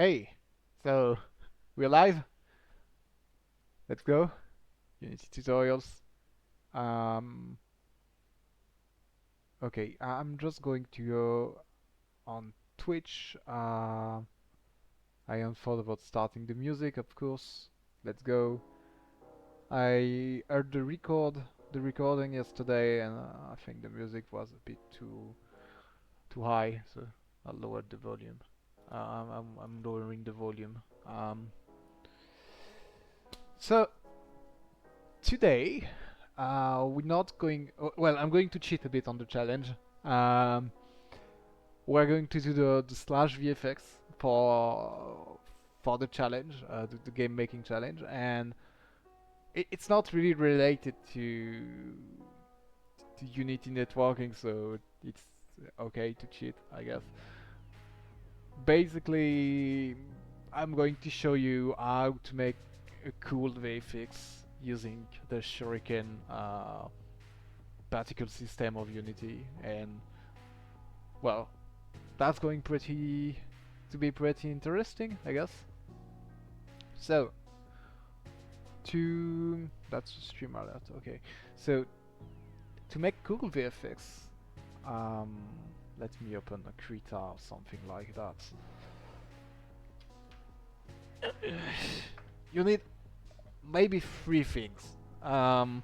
Hey, so we're live. Let's go. Unity tutorials. Um, okay, I'm just going to go on Twitch. I am thought about starting the music, of course. Let's go. I heard the recording yesterday, and I think the music was a bit too high, so I lowered the volume. I'm lowering the volume. So today, we're not going. Well, I'm going to cheat a bit on the challenge. Um, we're going to do the Slash Vfx for the challenge, the game making challenge, and it's not really related to Unity networking, so it's okay to cheat, I guess. Basically, I'm going to show you how to make a cool VFX using the Shuriken particle system of Unity, and well, that's going pretty to be pretty interesting, I guess. So to that's a stream alert. Okay, so to make Google VFX, um, let me open a Krita or something like that. You need maybe three things. Um,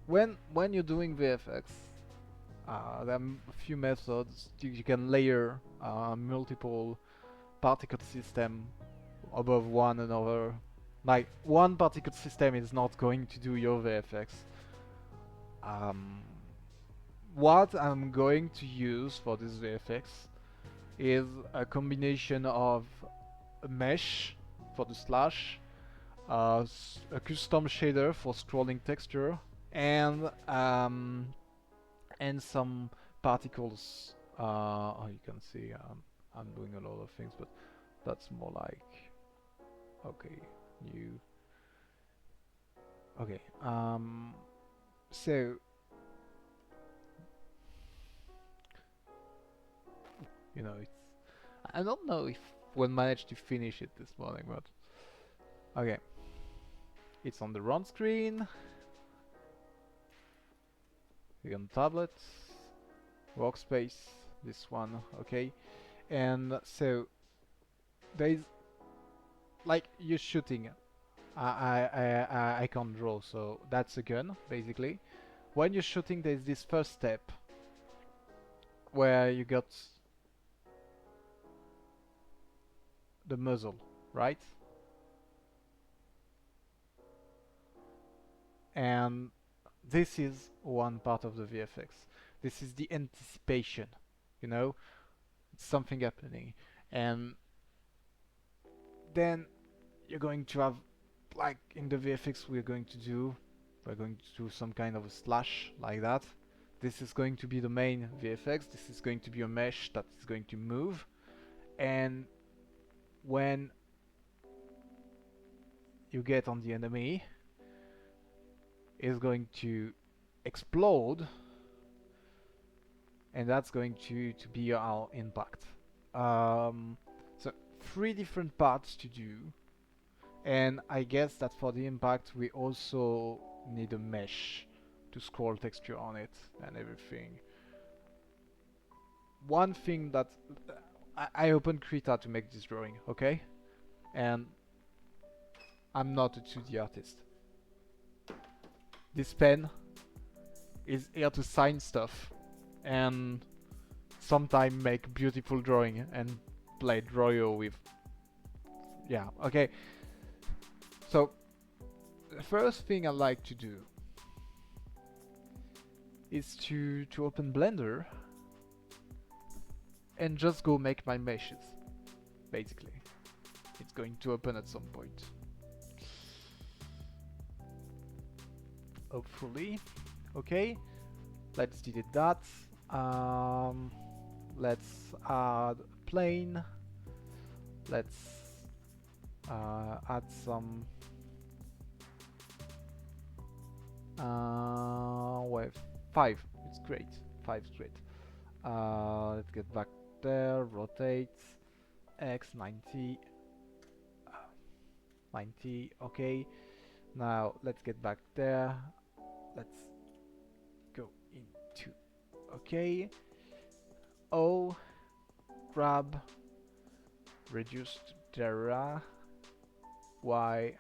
when you're doing VFX, there are a few methods. You can layer multiple particle system above one another. Like one particle system is not going to do your VFX. Um, what I'm going to use for this VFX is a combination of a mesh for the slash, a custom shader for scrolling texture, and some particles. Oh, you can see I'm doing a lot of things, but that's more like okay, new. Okay, so it's. I don't know if we'll manage to finish it this morning, but okay, it's on the run screen. We're on tablet, workspace, this one, okay, and so there is like you're shooting. I can't draw, so that's a gun basically. When you're shooting, there's this first step where you got the muzzle, right? And this is one part of the VFX. This is the anticipation, you know, it's something happening, and then you're going to have, like in the VFX we're going to do some kind of a slash like that. This is going to be the main VFX. This is going to be a mesh that is going to move, and when you get on the enemy, it's going to explode, and that's going to be our impact. So three different parts to do, and I guess that for the impact we also need a mesh to scroll texture on it and everything. One thing that I opened Krita to make this drawing, okay? And I'm not a 2D artist. This pen is here to sign stuff and sometimes make beautiful drawing and play Draw with. Yeah, okay. So the first thing I like to do is to open Blender and just go make my meshes. Basically, it's going to open at some point. Hopefully. Okay, let's delete that. Let's add a plane. Let's add some wave 5. It's great. 5 straight. Let's get back there, rotate, X 90, 90, okay. Now let's get back there, let's go into, okay. O, grab, reduced Terra, Y,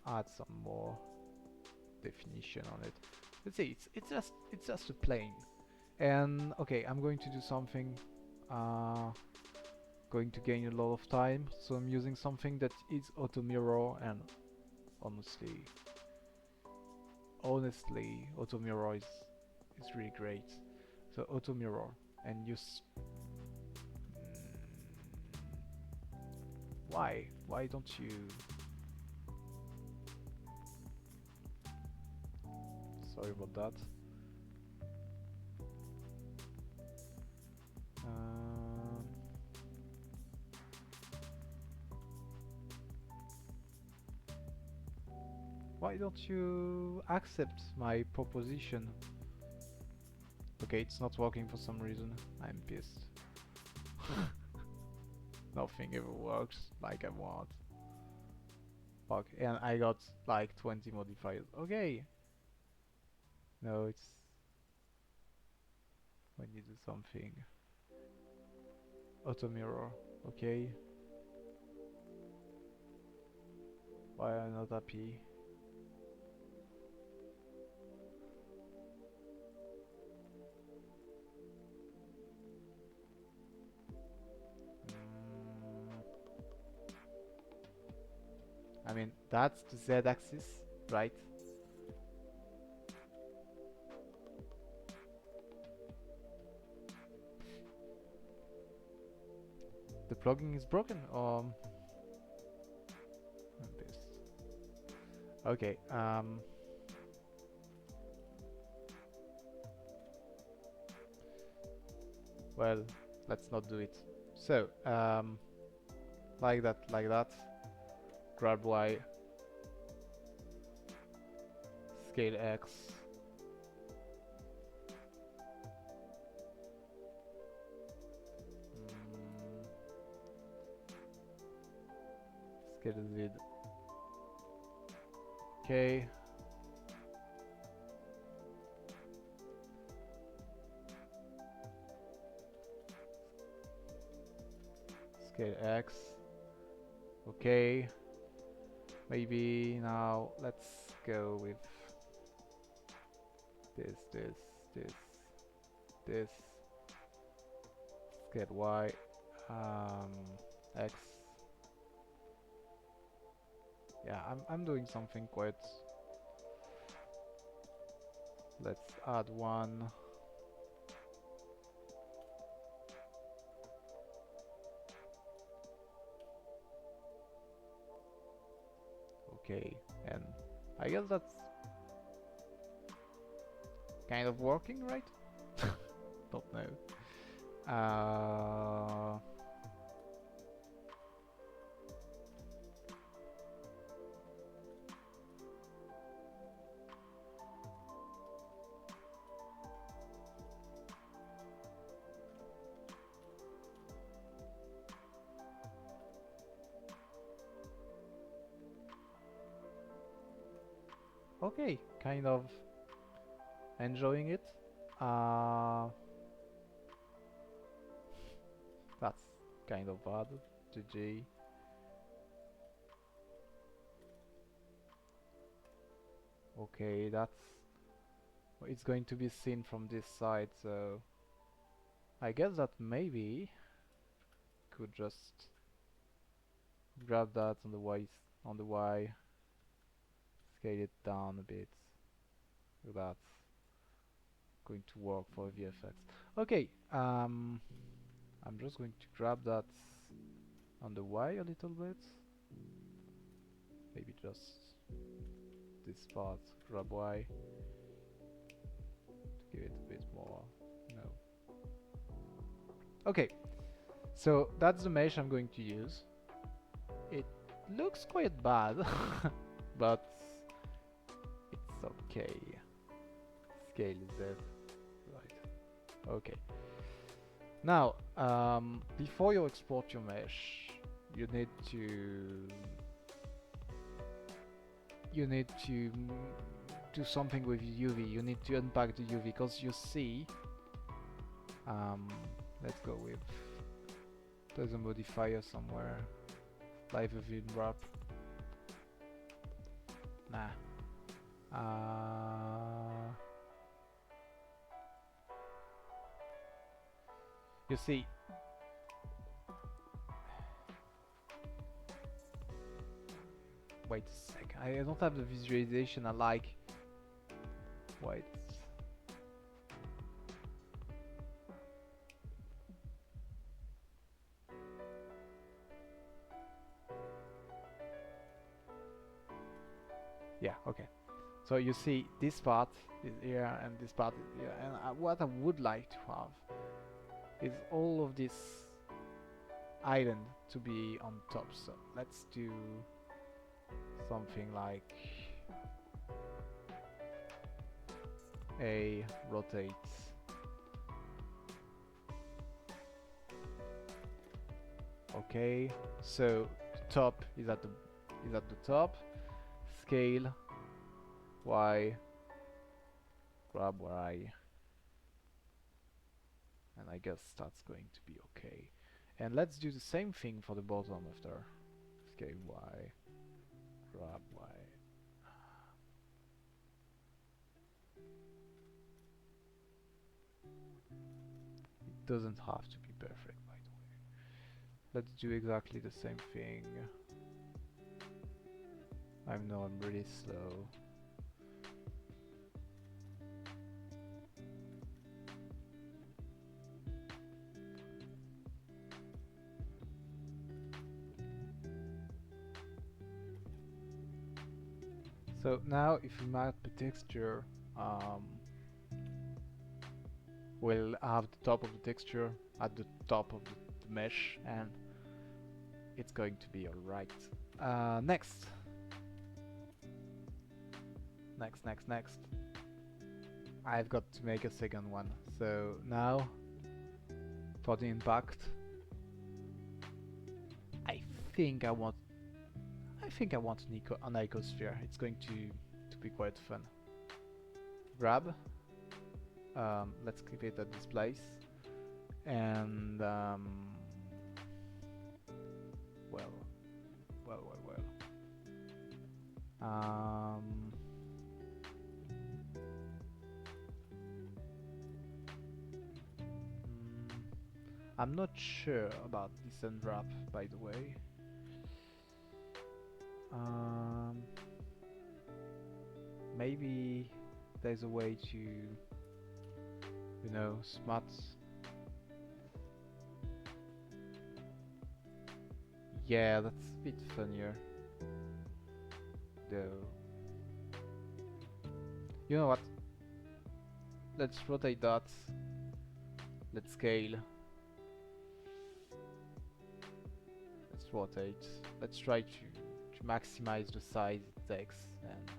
add some more definition on it. Let's see, it's just a plane. And okay, I'm going to do something going to gain a lot of time, so I'm using something that is auto mirror, and honestly auto mirror is really great. So auto mirror, and use why don't you, sorry about that. Why don't you accept my proposition? Okay, it's not working for some reason. I'm pissed. Nothing ever works like I want. Fuck, and I got like 20 modifiers. Okay. No, it's when you do something. Auto mirror, okay. Why am I not happy? I mean, that's the Z-axis, right? The plugin is broken, or this. Okay. Well, let's not do it. So, like that. Grab Y, scale X, scale Z, okay. Scale X, okay. Maybe now let's go with this. Scale Y, X. Yeah, I'm doing something quite. Let's add one. Okay, and I guess that's kind of working, right? Don't know. Okay, kind of enjoying it. That's kind of bad. GG. Okay, it's going to be seen from this side, so I guess that maybe could just grab that on the Y, scale it down a bit. That's going to work for VFX. Okay, I'm just going to grab that on the Y a little bit. Maybe just this part, grab Y to give it a bit more. No. Okay, so that's the mesh I'm going to use. It looks quite bad, but Okay. Scale Z. Right. Okay. Now, before you export your mesh, you need to do something with UV. You need to unpack the UV because you see. Let's go with. There's a modifier somewhere. Live within wrap. Nah. You see. Wait a sec. I don't have the visualization I like. Wait. Yeah, okay. So you see this part is here and this part is here, and what I would like to have is all of this island to be on top. So let's do something like a rotate. Okay, so the top is at the top. Scale Y, grab Y, and I guess that's going to be okay. And let's do the same thing for the bottom after. Scale Y, grab Y. It doesn't have to be perfect, by the way. Let's do exactly the same thing. I know I'm really slow. So now if we map the texture, we'll have the top of the texture at the top of the mesh, and it's going to be alright. Next. I've got to make a second one. So now, for the impact, I think I want an icosphere. It's going to be quite fun. Grab. Let's keep it at this place. And well. I'm not sure about this unwrap, by the way. Maybe there's a way to, you know, smart. Yeah, that's a bit funnier. Though. You know what? Let's rotate that. Let's scale. Let's rotate. Let's try to maximize the size it takes, and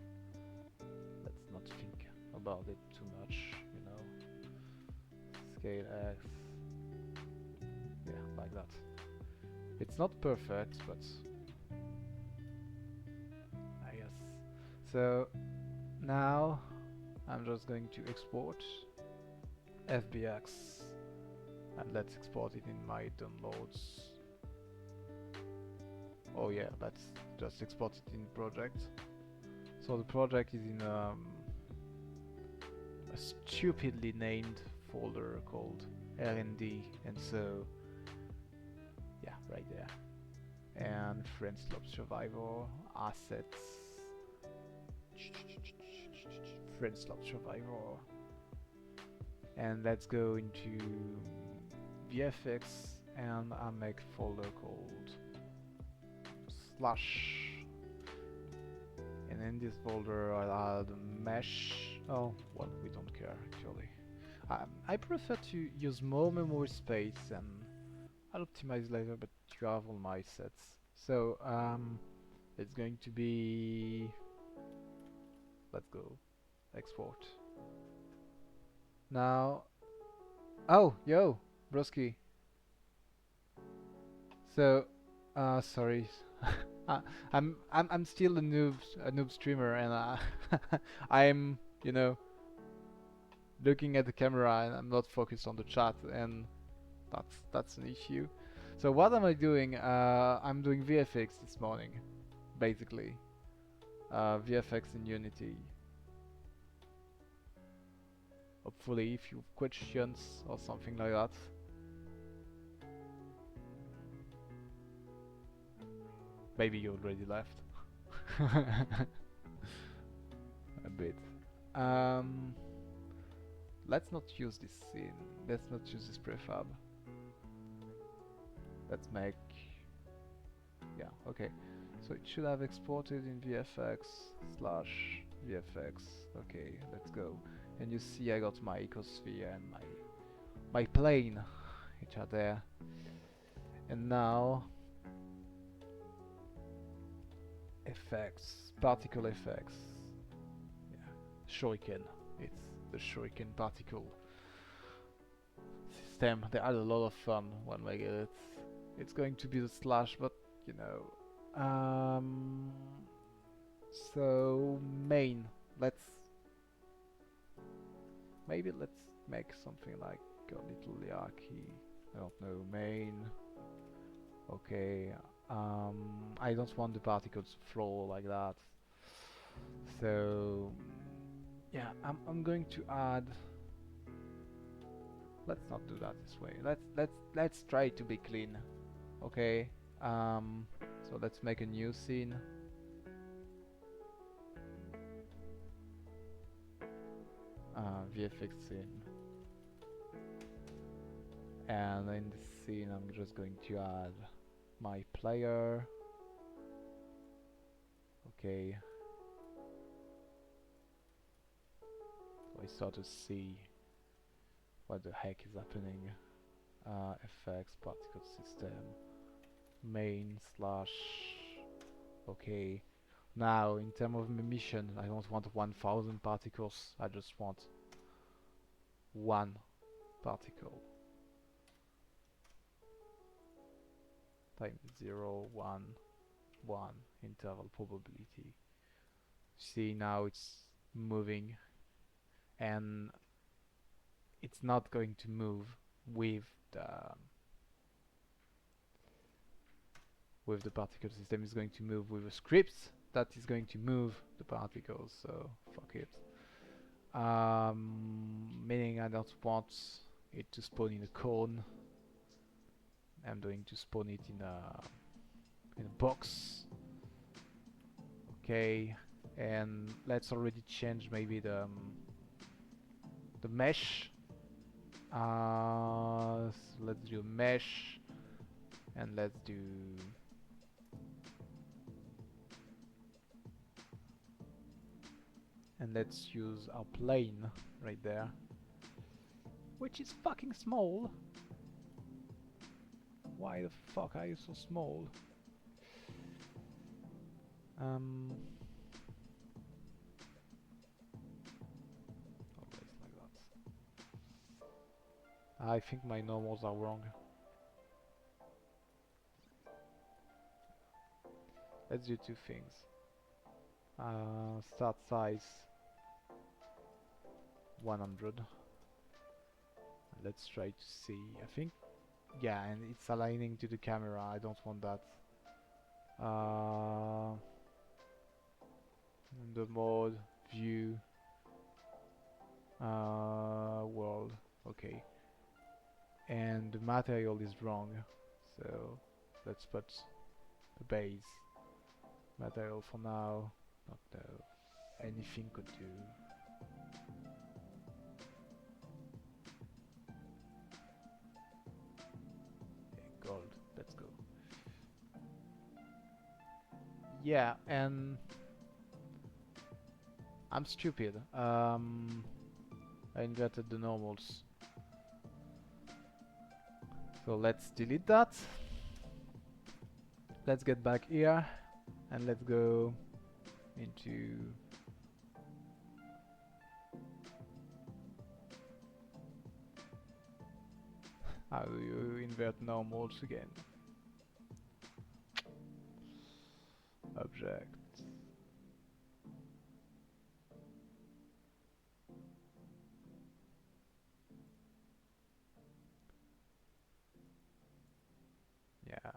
let's not think about it too much, you know. Scale X. Yeah, like that. It's not perfect, but I guess. So now I'm just going to export FBX, and let's export it in my downloads. Oh yeah, let's just export it in project. So the project is in a stupidly named folder called R&D, and so yeah, right there. And Friendslope Survivor, assets, Friendslope Survivor, and let's go into VFX, and I make a folder called Slash, and in this folder I'll add a mesh. Oh well, we don't care actually. I prefer to use more memory space, and I'll optimize later, but you have all my sets. So it's going to be, let's go, export. Now, oh, yo, broski. So, sorry. uh, I'm still a noob streamer, and I'm, you know, looking at the camera, and I'm not focused on the chat, and that's an issue. So what am I doing? I'm doing VFX this morning, basically. VFX in Unity. Hopefully, if you have questions or something like that. Maybe you already left. A bit. Um, let's not use this scene. Let's not use this prefab. Let's make... Yeah, okay. So it should have exported in VFX slash VFX. Okay, let's go. And you see I got my ecosphere and my plane, which are there. And now effects, particle effects. Yeah, shuriken. It's the shuriken particle system. They are a lot of fun when we get it. It's going to be the slash, but you know. So main. Maybe let's make something like a little hierarchy. I don't know, main. Okay. I don't want the particles to flow like that. So yeah, I'm going to add. Let's not do that this way. Let's try to be clean. Okay. So let's make a new scene. VFX scene. And in this scene I'm just going to add my player. Okay. So I start to see what the heck is happening. Effects, particle system, main slash. Okay. Now, in terms of emission, I don't want 1000 particles. I just want one particle. Times 0, 1, 1 interval probability. See, now it's moving, and it's not going to move with the particle system. Is going to move with a script that is going to move the particles. So fuck it. Meaning I don't want it to spawn in a cone. I'm going to spawn it in a box. Okay, and let's already change maybe the mesh. So let's do mesh, and let's do let's use our plane right there, which is fucking small. Why the fuck are you so small? Always like that. I think my normals are wrong. Let's do two things. Start size 100. Let's try to see. I think, yeah, and it's aligning to the camera. I don't want that. The mode, view, world. Okay. And the material is wrong, so let's put the base material for now. Not know. Anything could do. Okay, gold. Let's go. Yeah, and I'm stupid. I inverted the normals. So let's delete that. Let's get back here and let's go into How do you invert normals again? Object. Yeah.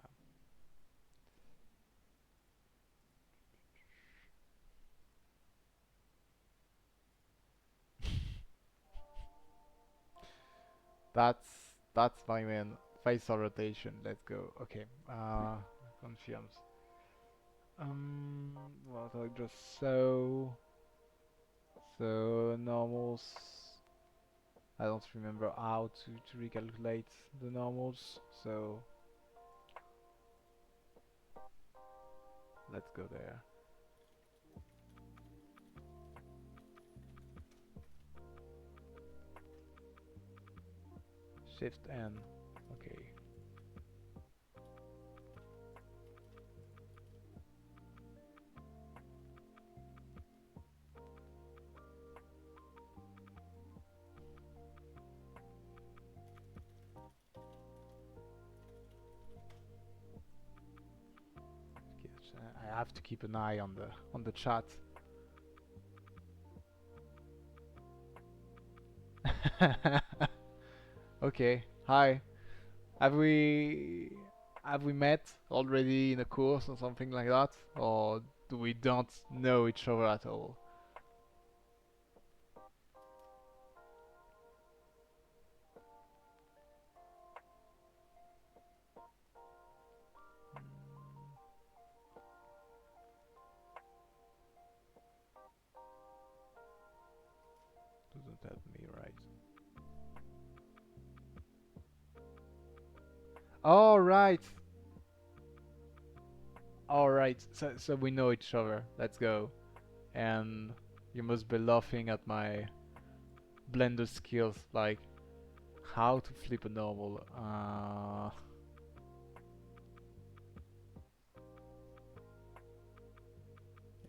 That's my main facial rotation. Let's go. Okay. Confirms. What I just so normals. I don't remember how to recalculate the normals. So let's go there. Shift N. Okay. I have to keep an eye on the chat. Okay. Hi. Have we met already in a course or something like that, or do we don't know each other at all? Doesn't help me, right? All right. All right. So we know each other. Let's go. And you must be laughing at my Blender skills, like how to flip a normal.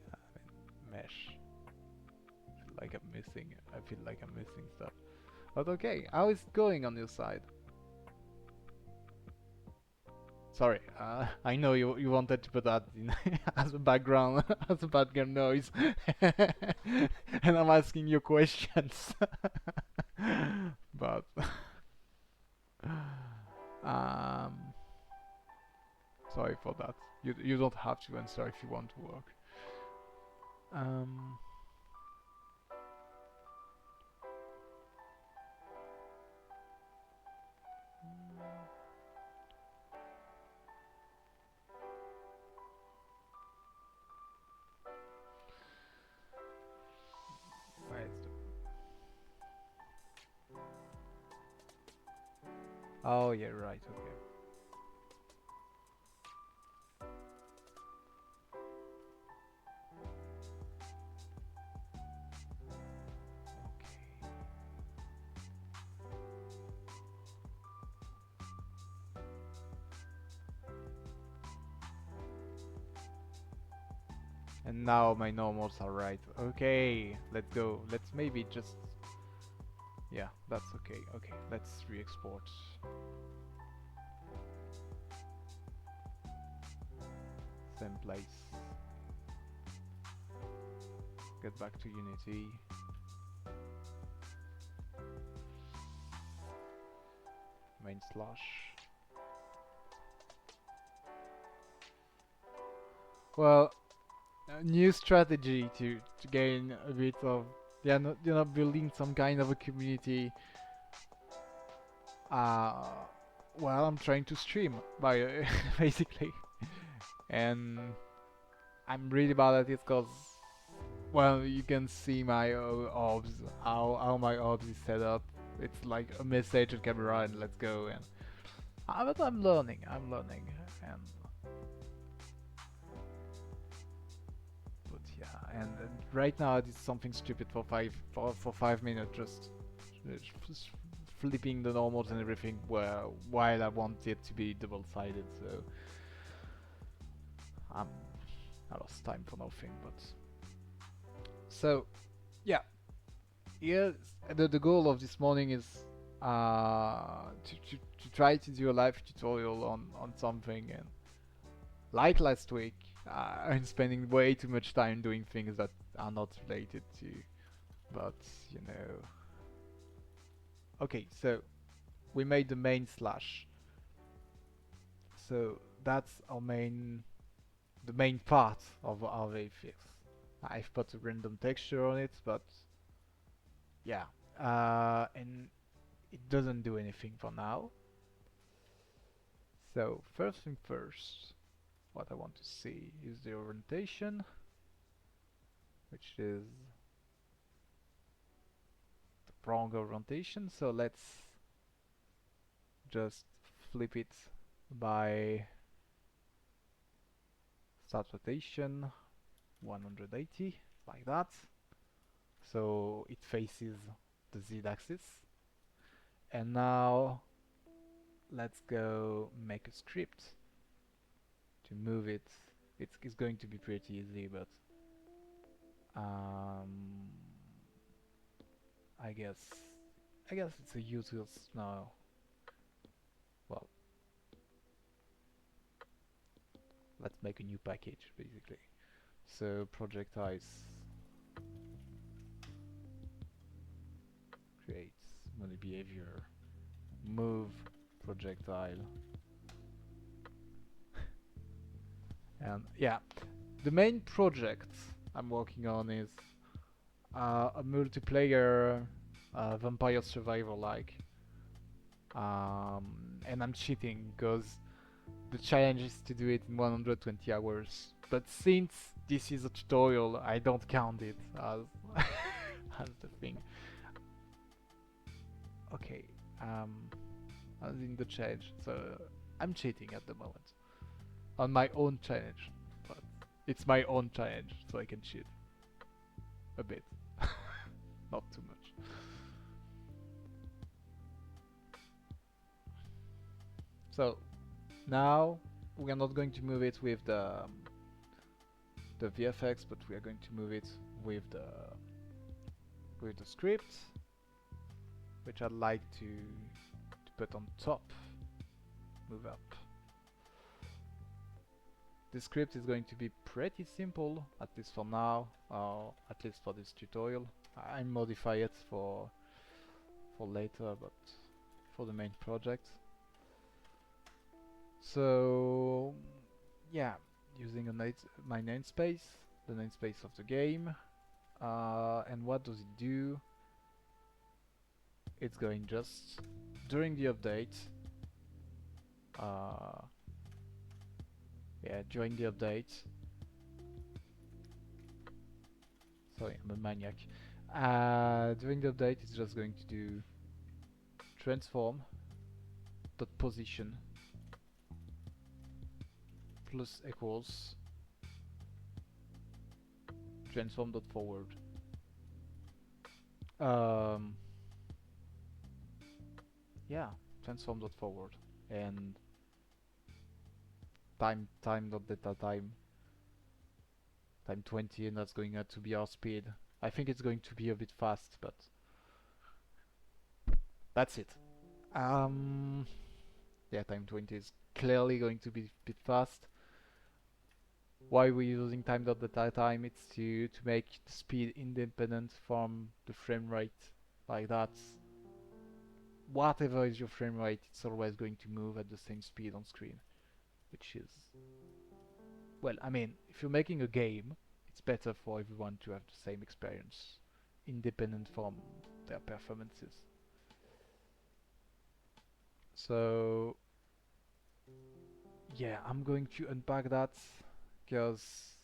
Yeah, I mean, mesh. I feel like I'm missing stuff. But okay, how is it going on your side? Sorry, I know you wanted to put that in as a background as a background noise, and I'm asking you questions. But um, sorry for that. You don't have to answer if you want to work. Um, wait. Oh yeah, right. Okay. Okay. And now my normals are right. Okay, let's go. Let's maybe just... Yeah, that's okay. Okay, let's re-export. Same place. Get back to Unity. Main slash. Well, a new strategy to gain a bit of... Yeah, building some kind of a community. Uh, well, I'm trying to stream, by basically. And I'm really bad at it because, well, you can see my orbs, how my orbs is set up. It's like a message on camera and let's go. And but I'm learning, and but yeah, and right now I did something stupid for 5 minutes, just flipping the normals and everything, while I want it to be double-sided. So I lost time for nothing, but so yeah. Yes, the goal of this morning is to try to do a live tutorial on something, and like last week, I'm spending way too much time doing things that are not related to, but you know. Okay, so we made the main slash. So that's the main part of our Vfx. I've put a random texture on it, but yeah, and it doesn't do anything for now. So first thing first, what I want to see is the orientation, which is the wrong orientation. So let's just flip it by start rotation 180, like that. So it faces the z-axis. And now let's go make a script to move it. It's going to be pretty easy, but um, I guess it's a useless now. Well, let's make a new package basically. So project ice creates mode behavior, move projectile, and yeah, the main project I'm working on is a multiplayer vampire survival like, and I'm cheating because the challenge is to do it in 120 hours. But since this is a tutorial, I don't count it as as the thing. Okay, as in the challenge, so I'm cheating at the moment on my own challenge, but it's my own challenge, so I can cheat a bit, not too much. So now we are not going to move it with the VFX, but we are going to move it with the script, which I'd like to put on top. Move up. The script is going to be pretty simple, at least for now, or at least for this tutorial. I modify it for later, but for the main project. So yeah, using my namespace, the namespace of the game, and what does it do? It's going just during the update. Yeah, during the update. Sorry, I'm a maniac. During the update, it's just going to do transform dot position plus equals transform dot forward. Yeah, transform dot forward and time dot data time 20, and that's going to be our speed. I think it's going to be a bit fast, but that's it. Yeah, time 20 is clearly going to be a bit fast. Why we're using time dot data time? It's to make the speed independent from the frame rate, like that. Whatever is your frame rate, it's always going to move at the same speed on screen, which is, well, I mean, if you're making a game, it's better for everyone to have the same experience, independent from their performances. So yeah, I'm going to unpack that because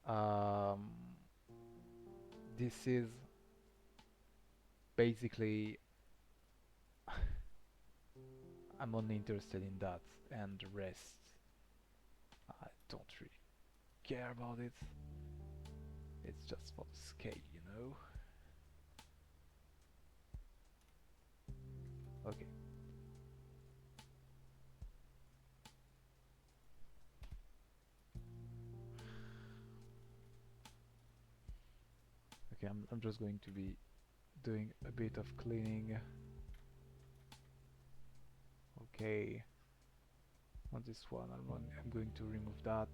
um, this is basically I'm only interested in that, and the rest I don't really care about it. It's just for the scale, you know. Okay. Okay, I'm just going to be doing a bit of cleaning Okay, on this one I'm going to remove that,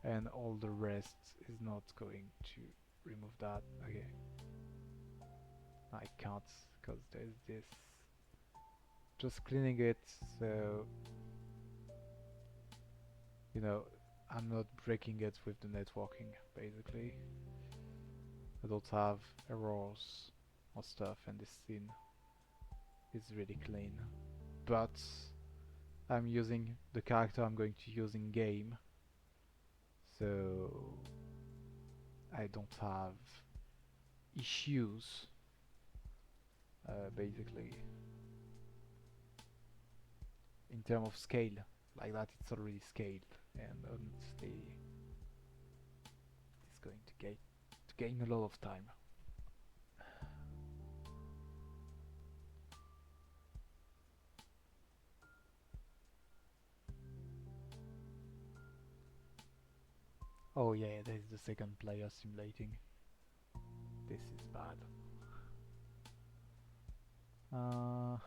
and all the rest is not going to remove that. Okay, I can't because there's this. Just cleaning it so you know I'm not breaking it with the networking basically. I don't have errors or stuff, and this scene is really clean. But I'm using the character I'm going to use in game, so I don't have issues basically in terms of scale. Like that, it's already scaled, and honestly, it's going to gain a lot of time. Oh yeah, there's the second player simulating. This is bad. Uh,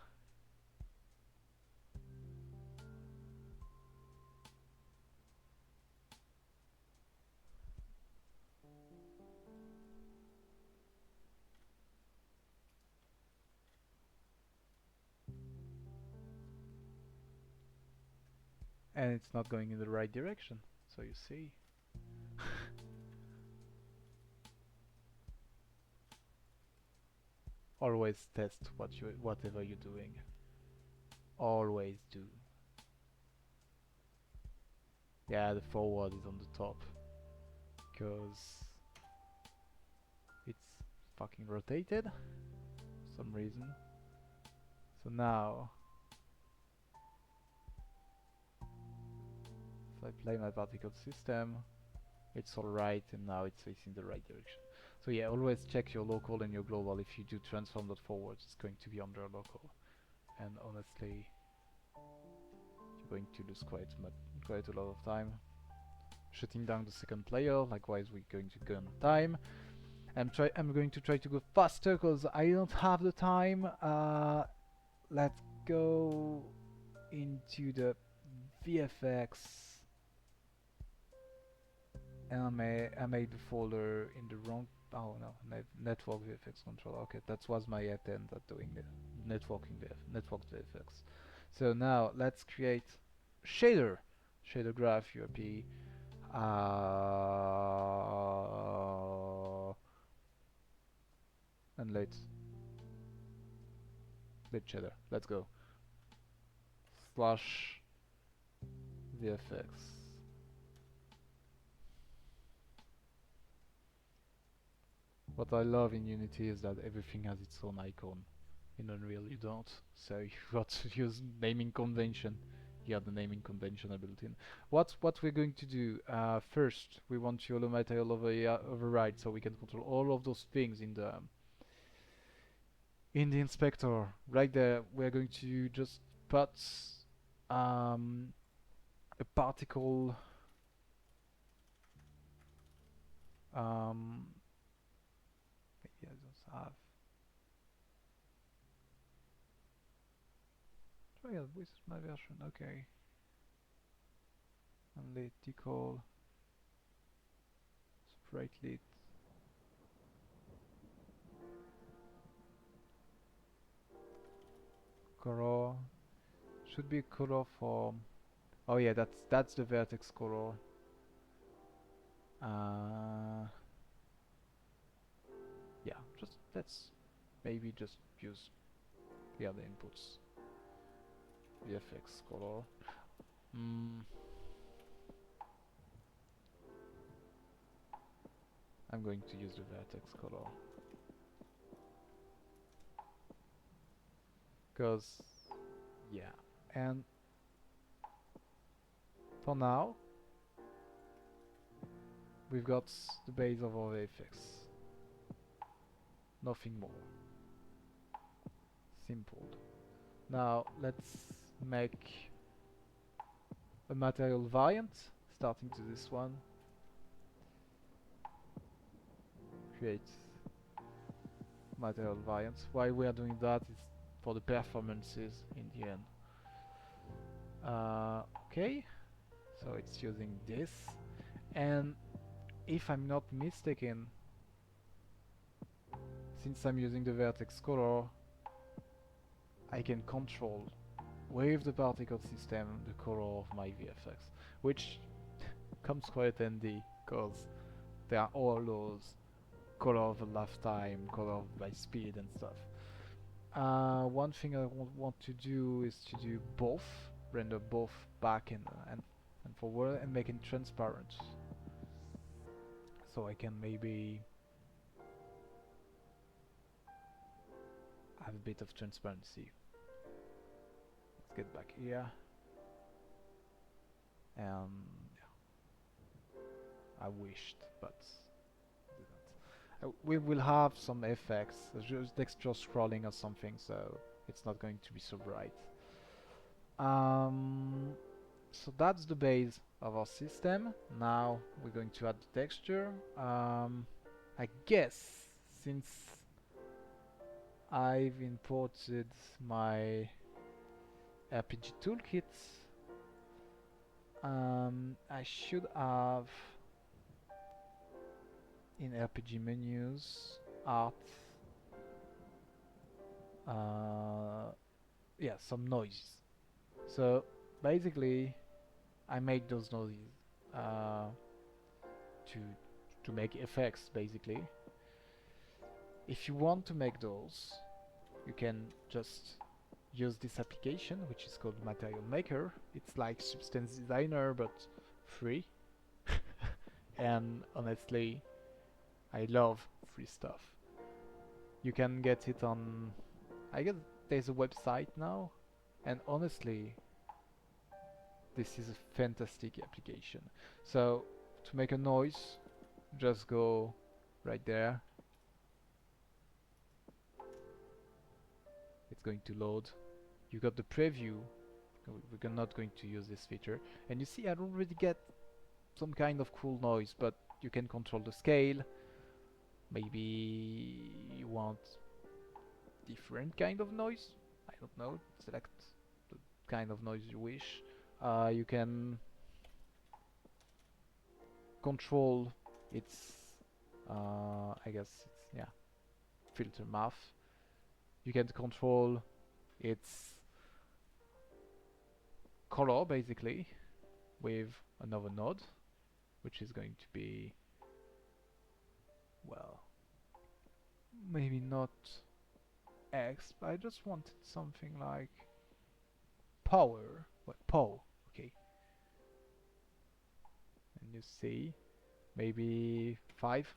and it's not going in the right direction, so you see. Always test whatever you're doing. Always do. Yeah, the forward is on the top because it's fucking rotated for some reason. So now, if I play my particle system, it's alright, and now it's facing the right direction. So yeah, always check your local and your global. If you do transform.forward, it's going to be under local. And honestly, you're going to lose quite a lot of time. Shutting down the second player, likewise we're going to gain time. I'm going to try to go faster because I don't have the time. Let's go into the VFX, and I made the folder in the wrong. Oh no, network VFX controller. Okay, that was my attempt at doing the network VFX. So now let's create shader graph URP. And let's shader. Let's go. Slash Vfx. What I love in Unity is that everything has its own icon. In Unreal you don't, so you got to use naming convention. You have the naming convention built in. What we're going to do first, we want to allow material override, so we can control all of those things in the inspector. Right there, we're going to just put a particle maybe I don't have tutorial with my version. Okay, analytical sprite color should be color for. Oh yeah, that's the vertex color. Yeah, just let's maybe just use the other inputs. VFX color. I'm going to use the vertex color because yeah, and for now we've got the base of our VFX. Nothing more. Simple. Now let's make a material variant starting to this one. Create material variant. Why we are doing that is for the performances in the end. Okay, so it's using this, and if I'm not mistaken, since I'm using the vertex color, I can control with the particle system the color of my VFX, which comes quite handy because there are all those color of a lifetime, color of by speed and stuff. One thing I want to do is to do both, render both back and forward, and make it transparent. So I can maybe have a bit of transparency. Let's get back here. And yeah, I wished, but didn't. We will have some effects, just texture scrolling or something, so it's not going to be so bright. So that's the base of our system. Now we're going to add the texture. I guess since I've imported my RPG toolkit, I should have in RPG menus art, yeah, some noises. So basically I make those noises to make effects basically. If you want to make those, you can just use this application which is called Material Maker. It's like Substance Designer but free. And honestly, I love free stuff. You can get it on, I guess there's a website now, and honestly this is a fantastic application. So to make a noise, just go right there. It's going to load. You got the preview. We're not going to use this feature, and you see I don't really get some kind of cool noise, but you can control the scale. Maybe you want different kind of noise, I don't know, select the kind of noise you wish. You can control its I guess it's, yeah, filter math. You can control its color basically with another node, which is going to be, well, maybe not X, but I just wanted something like power, what, POW, okay. And you see, maybe 5,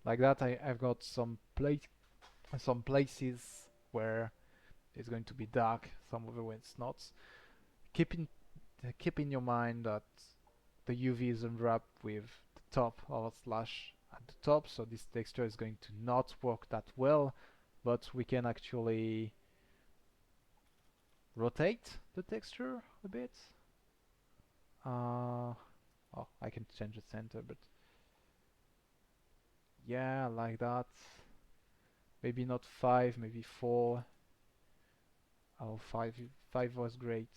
like that. I've got some places where it's going to be dark, some of it when it's not. Keep in your mind that the UV is unwrapped with the top or slash at the top, so this texture is going to not work that well, but we can actually rotate the texture a bit. Oh, I can change the center, but yeah, like that. Maybe not 5, maybe 4. Oh, 5 was great.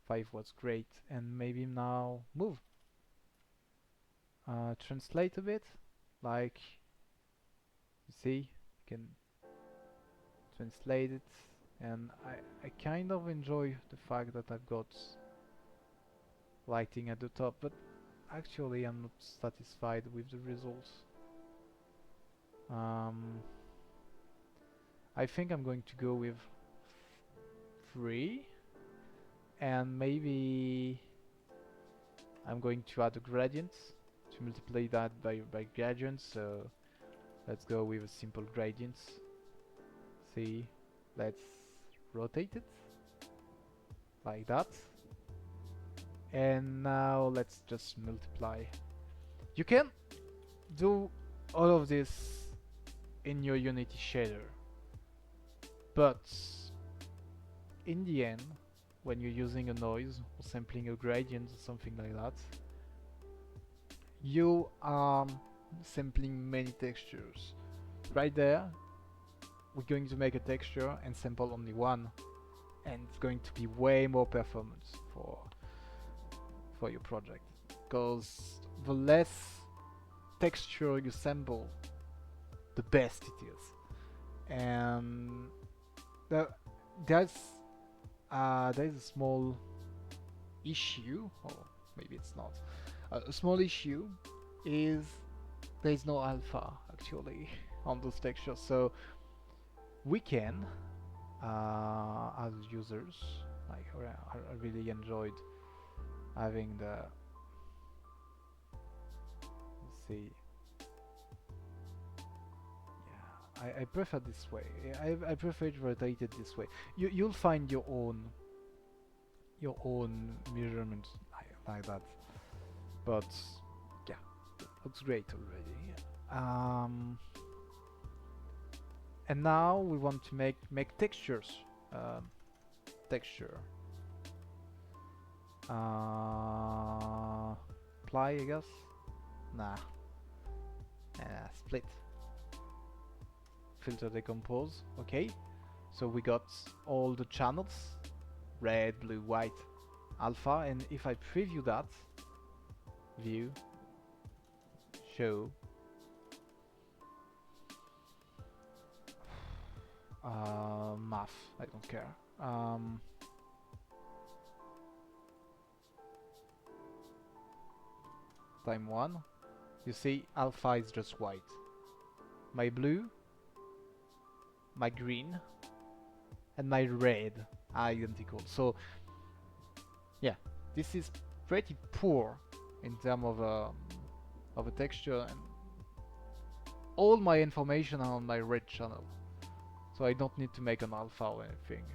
5 was great, and maybe now move. Translate a bit, like you see, you can translate it, and I kind of enjoy the fact that I've got lighting at the top, but actually I'm not satisfied with the results. I think I'm going to go with 3, and maybe I'm going to add a gradient to multiply that by gradient, so let's go with a simple gradient. See, let's rotate it like that, and now let's just multiply. You can do all of this in your Unity shader, but in the end, when you're using a noise or sampling a gradient or something like that, you are sampling many textures. Right there, we're going to make a texture and sample only one, and it's going to be way more performance for your project, because the less texture you sample, the best it is. And the, there's there's a small issue, or maybe it's not. A small issue is there is no alpha actually on those textures, so we can, as users, like I really enjoyed having the, let's see, yeah, I prefer this way. I prefer it rotated this way. You'll find your own measurements like that, but yeah, it looks great already. And now we want to make textures. Texture. Apply, I guess. Nah. Split. Filter, decompose. Okay. So we got all the channels: red, blue, white, alpha. And if I preview that, view, show, math, I don't care. Time 1. You see, alpha is just white. My blue, my green, and my red are identical. So, yeah, this is pretty poor in terms of a texture, and all my information are on my red channel. So I don't need to make an alpha or anything.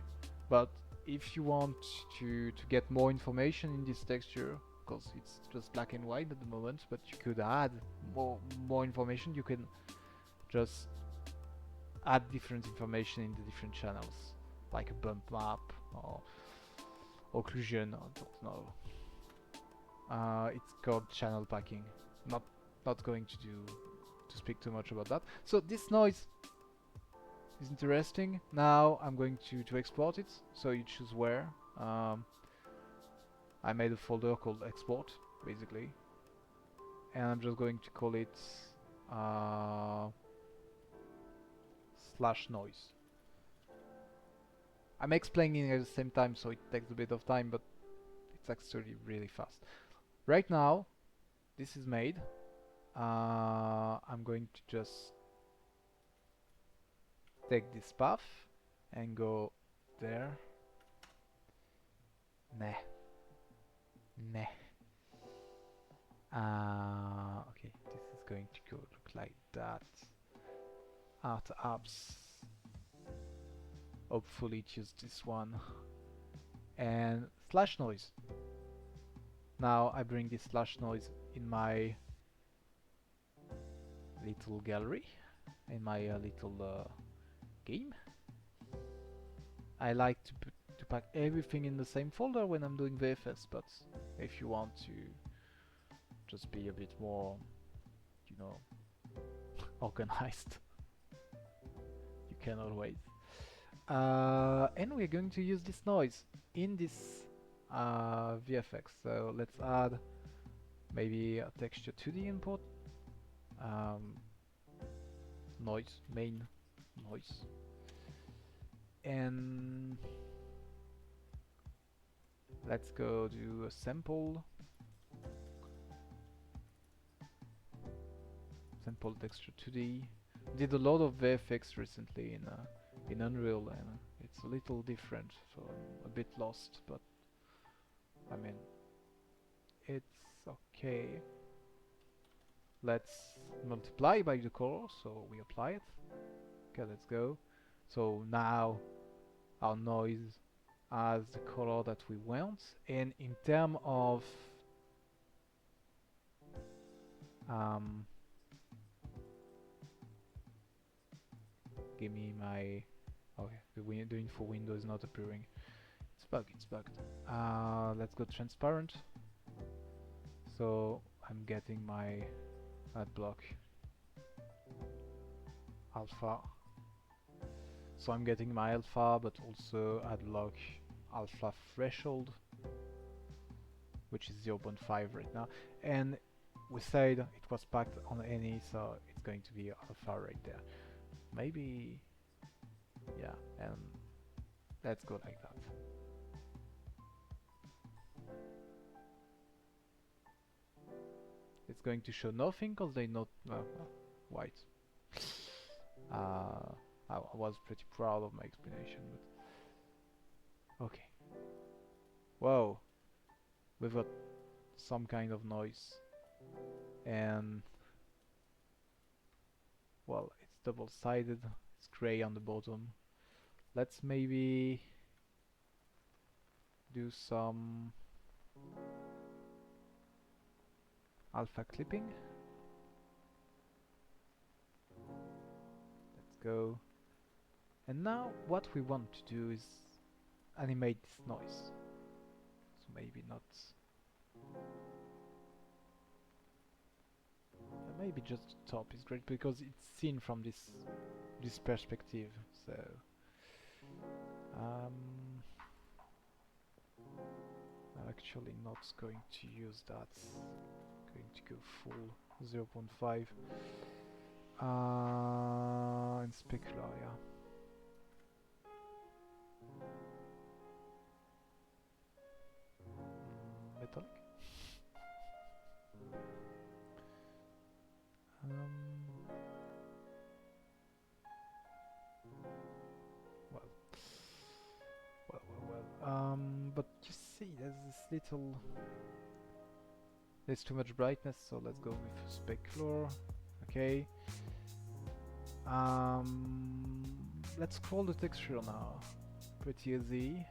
But if you want to get more information in this texture, because it's just black and white at the moment, but you could add more information, you can just add different information in the different channels, like a bump map or occlusion, I don't know. It's called channel packing. Not going to speak too much about that. So this noise is interesting. Now I'm going to export it. So you choose where. I made a folder called export, basically, and I'm just going to call it slash noise. I'm explaining at the same time, so it takes a bit of time, but it's actually really fast. Right now, this is made. I'm going to just take this path and go there. Nah. Okay, this is going to go look like that. Art apps. Hopefully choose this one. And slash noise. Now I bring this slash noise in my little gallery, in my little game. I like to pack everything in the same folder when I'm doing VFS, but if you want to just be a bit more, you know, organized, you can always. And we're going to use this noise in this VFX. So let's add maybe a texture to the input. Noise, main noise. And let's go do a sample texture 2D. Did a lot of VFX recently in Unreal, and it's a little different, so I'm a bit lost, but I mean, it's okay. Let's multiply by the color, so we apply it. Okay, let's go. So now our noise has the color that we want, and in terms of give me my, okay, the info window is not appearing. It's bugged. Let's go transparent. So I'm getting my add block alpha. So I'm getting my alpha, but also I'd lock alpha threshold, which is 0.5 right now. And we said it was packed on any, so it's going to be alpha right there. Maybe, yeah, and let's go like that. It's going to show nothing because they not white. I was pretty proud of my explanation, but okay. Whoa, we've got some kind of noise, and well, it's double-sided. It's gray on the bottom. Let's maybe do some alpha clipping. Let's go. And now what we want to do is animate this noise. So maybe not. Maybe just the top is great because it's seen from this perspective. So I'm actually not going to use that. Going to go full 0.5 and specular, yeah. Metallic. But you see, there's this little. There's too much brightness, so let's go with specular. Okay. Let's scroll the texture now. Pretty easy.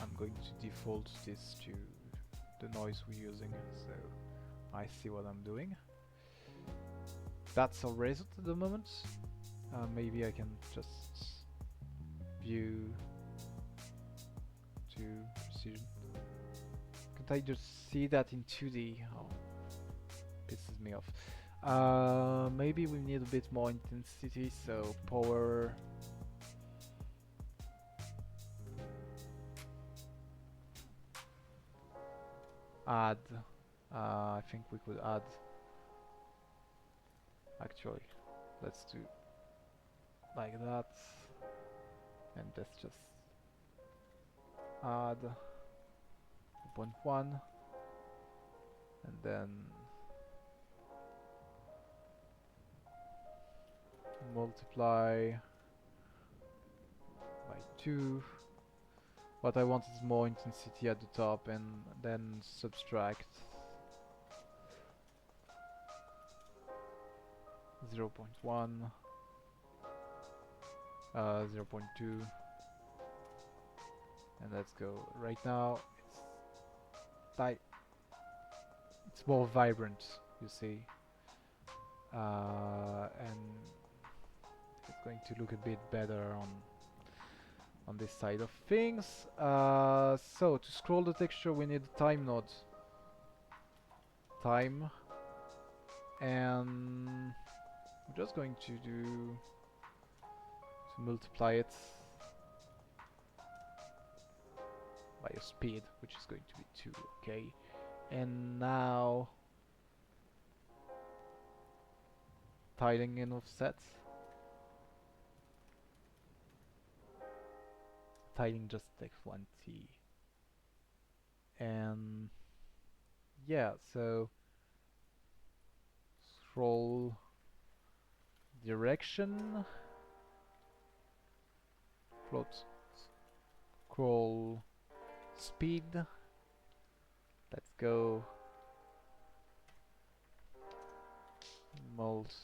I'm going to default this to the noise we're using, so I see what I'm doing. That's our result at the moment. Maybe I can just view to precision. Can't I just see that in 2D? Oh, pisses me off. Maybe we need a bit more intensity, so power. Add. I think we could add. Actually, let's do like that, and let's just add 0.1, and then multiply by 2. What I want is more intensity at the top, and then subtract 0.1, 0.2, and let's go. Right now it's more vibrant, you see, and it's going to look a bit better on this side of things. So to scroll the texture we need a time node. Time, and I'm just going to multiply it by a speed, which is going to be 2, okay? And now tiling and offset. Tiling just takes 1t. And yeah, so scroll direction, float, scroll speed. Let's go mult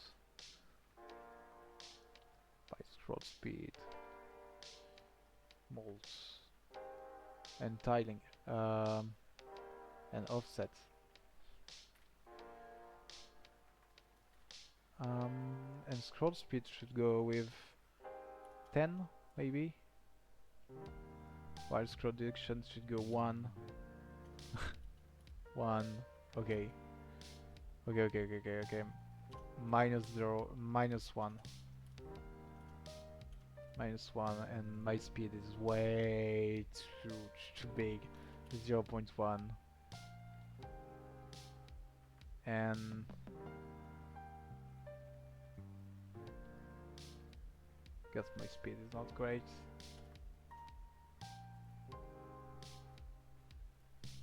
by scroll speed, mult, and tiling, and offset. And scroll speed should go with 10 maybe, while scroll direction should go 1. 1. Okay. Okay. Minus 0, -1. -1, and my speed is way too big. 0.1. And guess my speed is not great.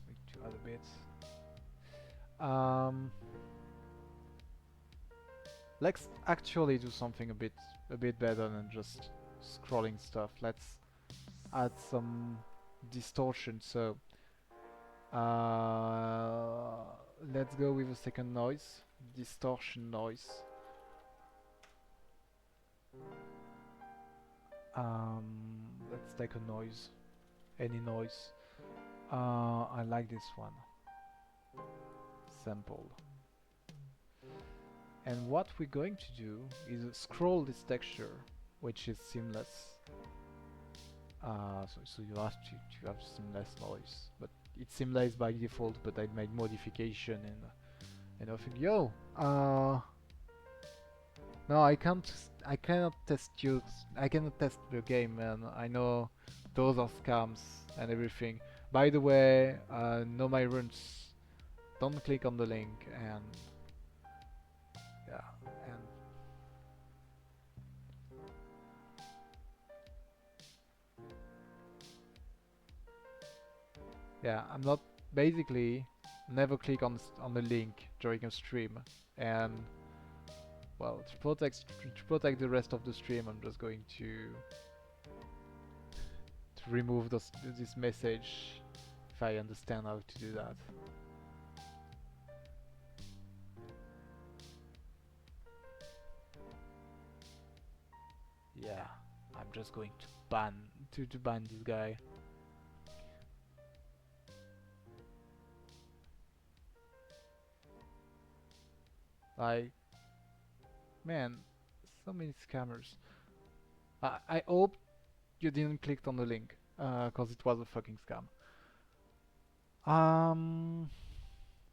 With 2 other bits. Let's actually do something a bit better than just scrolling stuff. Let's add some distortion. So let's go with a second noise, distortion noise. Let's take a noise, any noise. I like this one. Sample. And what we're going to do is scroll this texture, which is seamless. So you have to have seamless noise, but it's seamless by default. But I made modification and I think, yo, no, I can't. I cannot test you. I cannot test the game, man. I know those are scams and everything. By the way, know my runes. Don't click on the link and yeah, and yeah. I'm not basically never click on the link during a stream, and well, to protect the rest of the stream, I'm just going to remove this message if I understand how to do that. Yeah, I'm just going to ban this guy. Like, man, so many scammers. I hope you didn't click on the link, cause it was a fucking scam.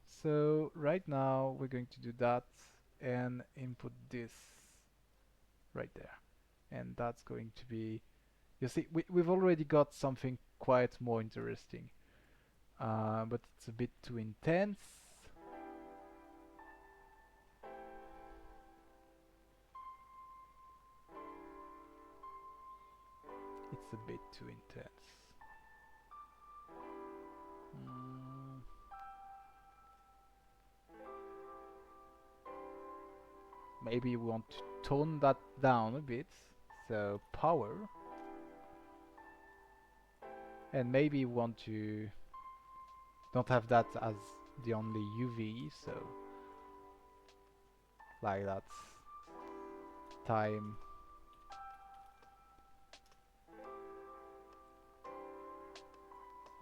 So right now we're going to do that and input this right there, and that's going to be. You see, we've already got something quite more interesting, but it's a bit too intense. It's a bit too intense. Maybe we want to tone that down a bit. So power. And maybe we want to don't have that as the only UV, so like that. Time.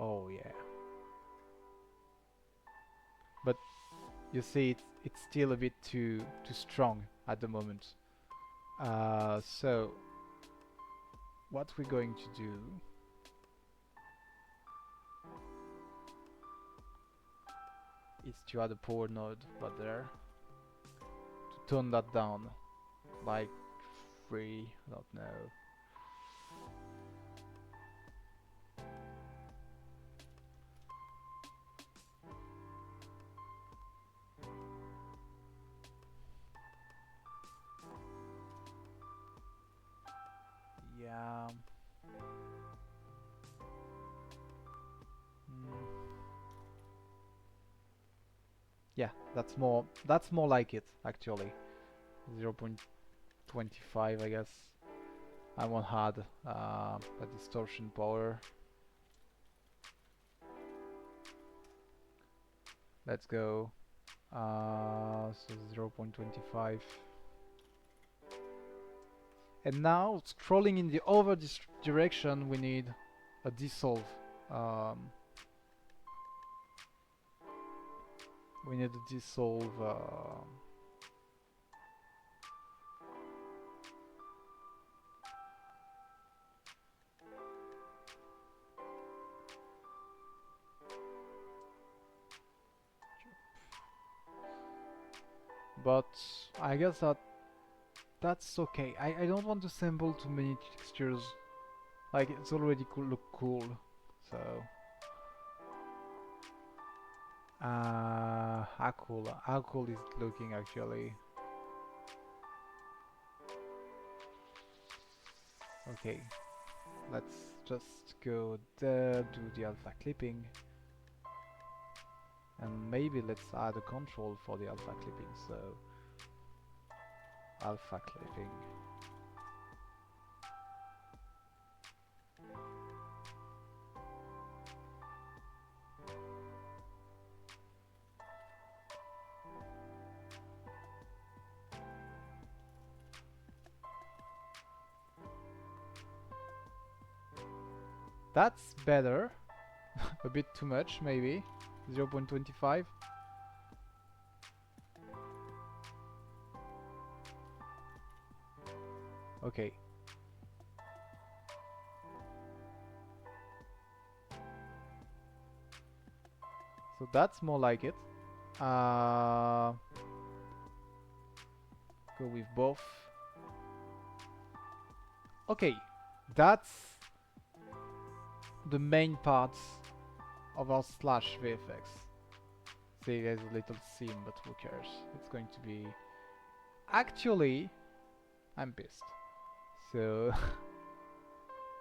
Oh yeah. But you see, it's still a bit too strong at the moment. So what we're going to do is to add a power node right there to tone that down, like 3. I don't know. Yeah. Yeah, that's more like it actually. 0.25 I guess. I won't add a distortion power. Let's go. So 0.25. And now scrolling in the other direction, we need a dissolve. We need a dissolve. but I guess that's okay. I don't want to sample too many textures. Like it's already look cool, so how cool is it looking actually? Okay, let's just go there, do the alpha clipping, and maybe let's add a control for the alpha clipping. So alpha clipping. That's better. A bit too much, maybe. 0.25. Okay. So that's more like it. Go with both. Okay, that's the main parts of our Slash Vfx. See, there's a little seam, but who cares? It's going to be... Actually, I'm pissed. So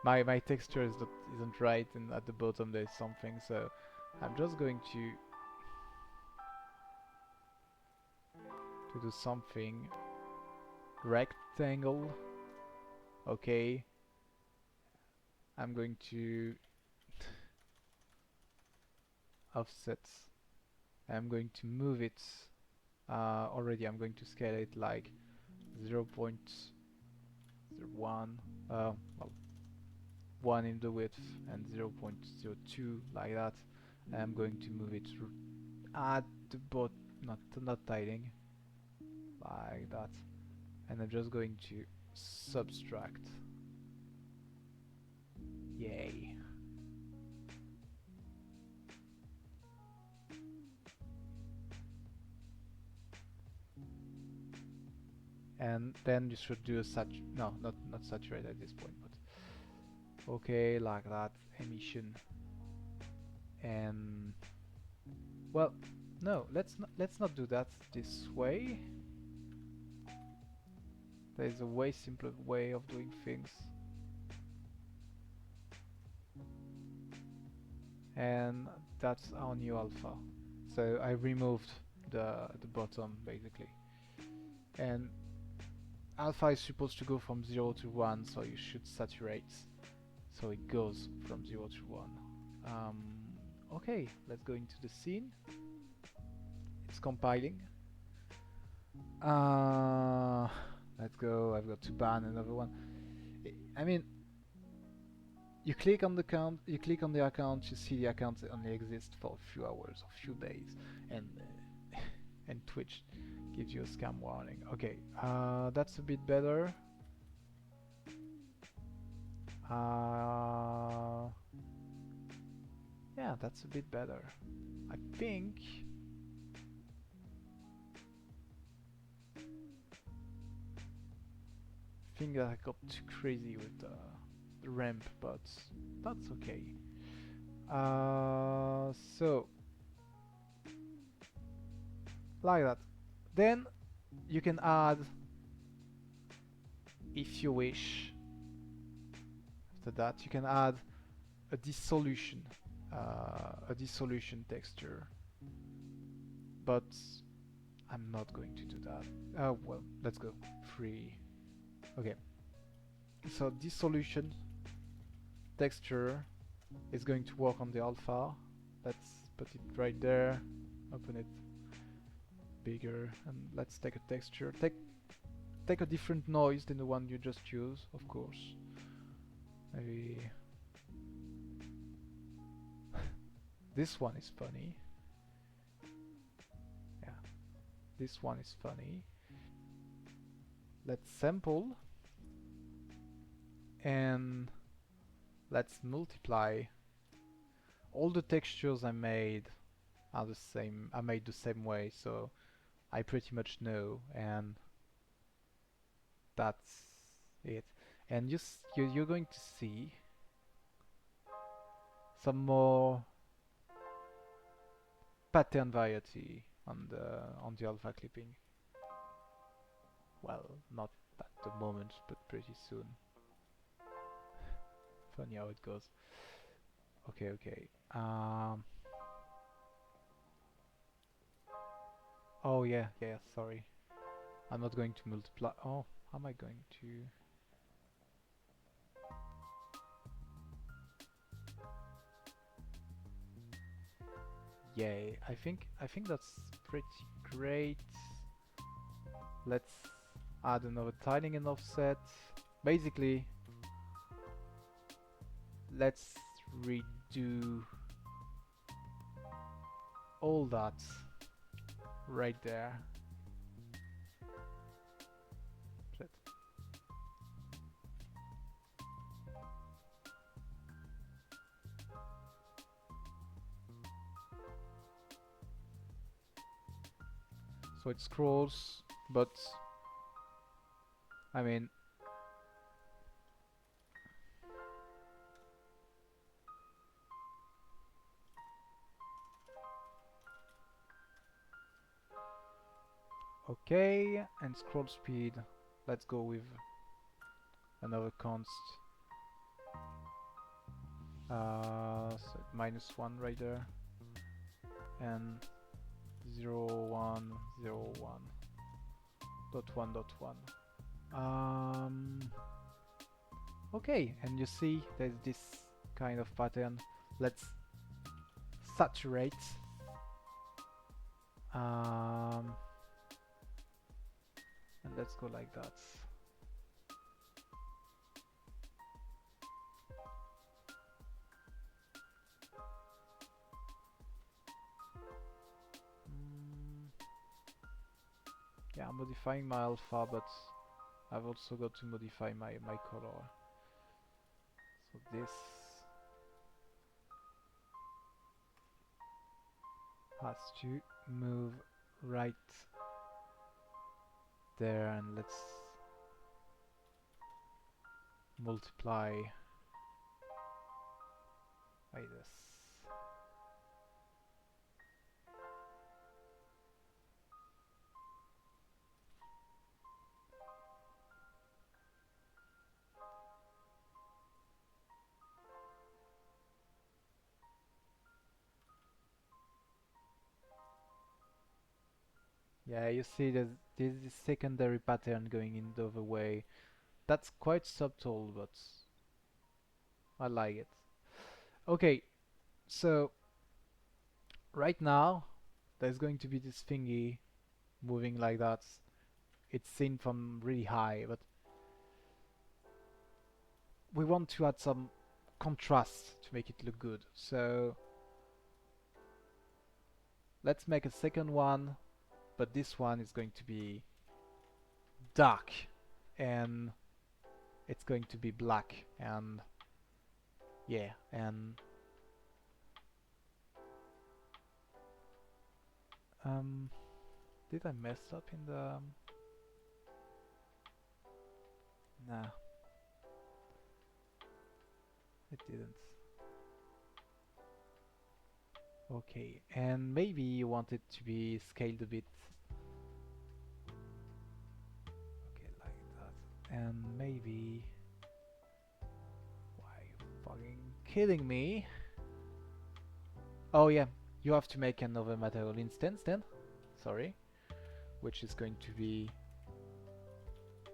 my texture isn't right, and at the bottom there's something. So I'm just going to do something rectangle. Okay, I'm going to offset. I'm going to move it. Already, I'm going to scale it like 0.01. Well, 1 in the width and 0.02 like that. I'm going to move it at the bottom, not tiling, like that, and I'm just going to subtract. Yay. And then you should do a no, not saturate at this point, but okay, like that, emission. And well, no, let's not do that this way. There is a way simpler way of doing things. And that's our new alpha. So I removed the bottom basically. And alpha is supposed to go from 0 to 1, so you should saturate. So it goes from 0 to 1. Okay, let's go into the scene. It's compiling. Let's go. I've got to ban another one. I mean, you click on the account, you see the account only exists for a few hours or few days, and and Twitch gives you a scam warning. Okay, that's a bit better. Yeah, that's a bit better. I think that I got too crazy with the ramp, but that's okay. So like that. Then you can add, if you wish, after that you can add a dissolution texture, but I'm not going to do that. Well, let's go free. Okay, so dissolution texture is going to work on the alpha. Let's put it right there, open it bigger, and let's take a texture. Take a different noise than the one you just used, of course. Maybe this one is funny. Yeah, this one is funny. Let's sample and let's multiply. All the textures I made are the same. I made the same way, so I pretty much know, and that's it. And you're going to see some more pattern variety on the alpha clipping. Well, not at the moment, but pretty soon. Funny how it goes. Okay, okay. Oh yeah, yeah, sorry. I'm not going to multiply. Oh, how am I going to? Yay, I think that's pretty great. Let's add another tiling and offset. Basically, let's redo all that right there. Shit. So it scrolls, but I mean, okay, and scroll speed. Let's go with another const. So -1 right there, and 0, 1, 0, 1, dot 1, dot 1. Okay, and you see there's this kind of pattern. Let's saturate. And let's go like that. Yeah, I'm modifying my alpha, but I've also got to modify my color. So this has to move right there, and let's multiply by this. Yeah, you see there's this secondary pattern going in the other way. That's quite subtle, but I like it. Okay, so right now there's going to be this thingy moving like that. It's seen from really high, but we want to add some contrast to make it look good. So let's make a second one, but this one is going to be dark, and it's going to be black, and yeah, and did I mess up in the nah, it didn't. Okay, and maybe you want it to be scaled a bit. Okay, like that. And maybe... Why are you fucking kidding me? Oh yeah, you have to make another material instance then. Sorry. Which is going to be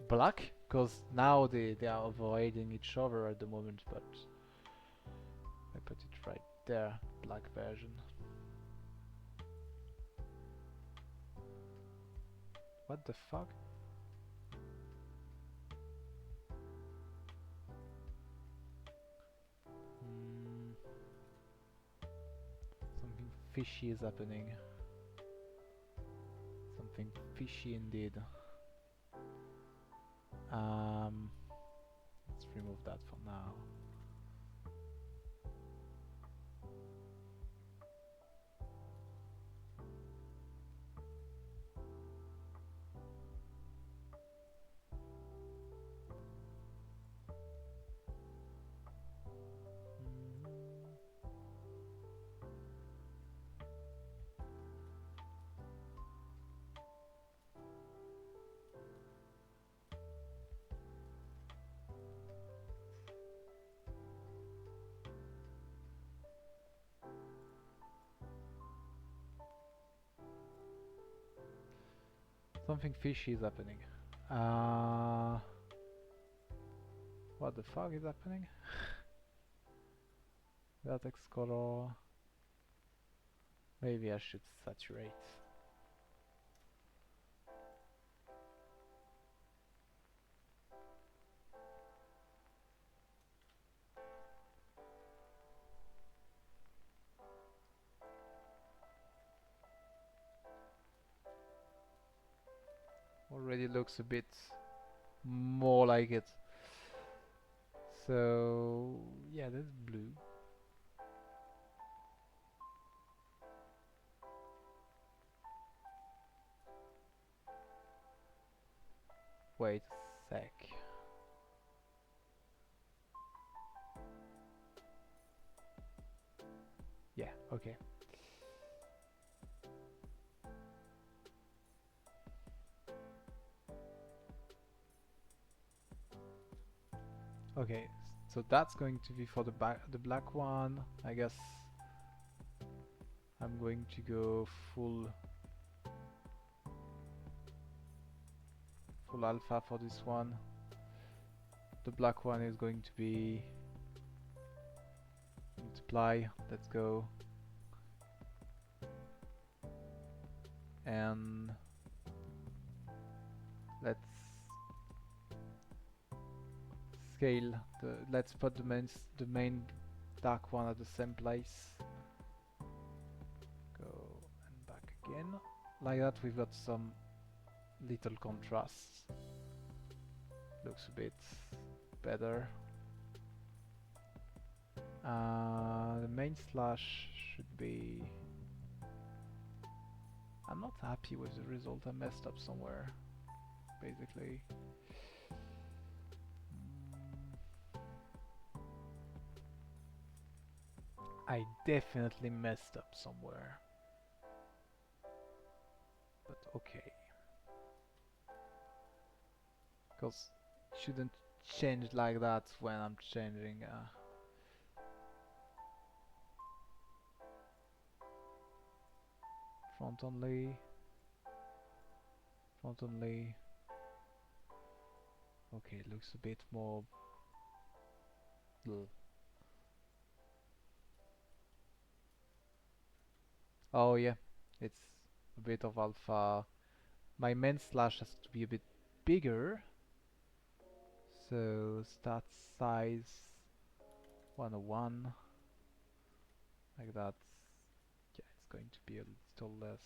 black, because now they are avoiding each other at the moment, but I put it right there, black version. What the fuck? Something fishy is happening. Something fishy indeed. Let's remove that for now. Something fishy is happening. What the fuck is happening? Vertex color. Maybe I should saturate. Already looks a bit more like it. So yeah, that's blue. Wait a sec. Yeah, okay. Okay, so that's going to be for the black one. I guess I'm going to go full alpha for this one. The black one is going to be multiply. Let's go. And let's scale let's put the main dark one at the same place. Go and back again. Like that we've got some little contrast. Looks a bit better. The main slash should be... I'm not happy with the result. I messed up somewhere, basically. I definitely messed up somewhere. But okay. Because it shouldn't change like that when I'm changing front only. Front only. Okay, it looks a bit more... Ugh. Oh yeah, it's a bit of alpha. My main slash has to be a bit bigger. So start size 101. Like that. Yeah, it's going to be a little less.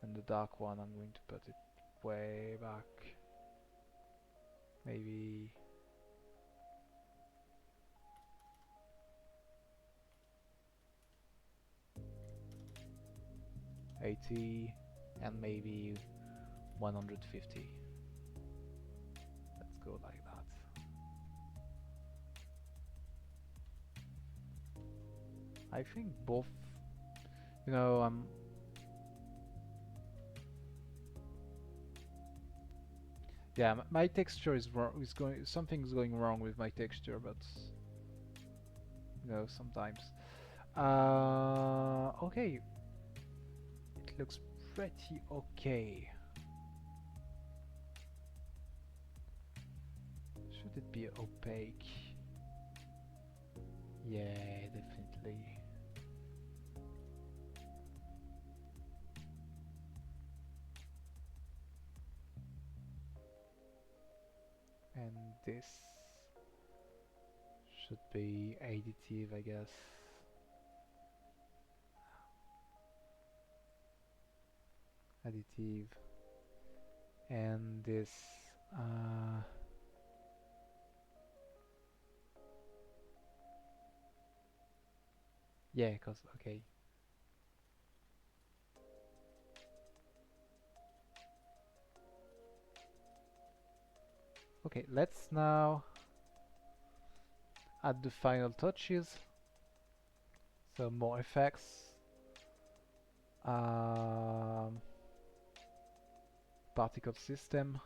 And the dark one, I'm going to put it way back. Maybe 80 and maybe 150. Let's go like that. I think both, you know, yeah, my texture is wrong. Something's going wrong with my texture, but you know, sometimes. Okay, it looks pretty okay. Should it be opaque? Yeah, definitely. And this should be additive, I guess. Additive. And this yeah, cause okay. Okay, let's now add the final touches. So more effects. Particle system.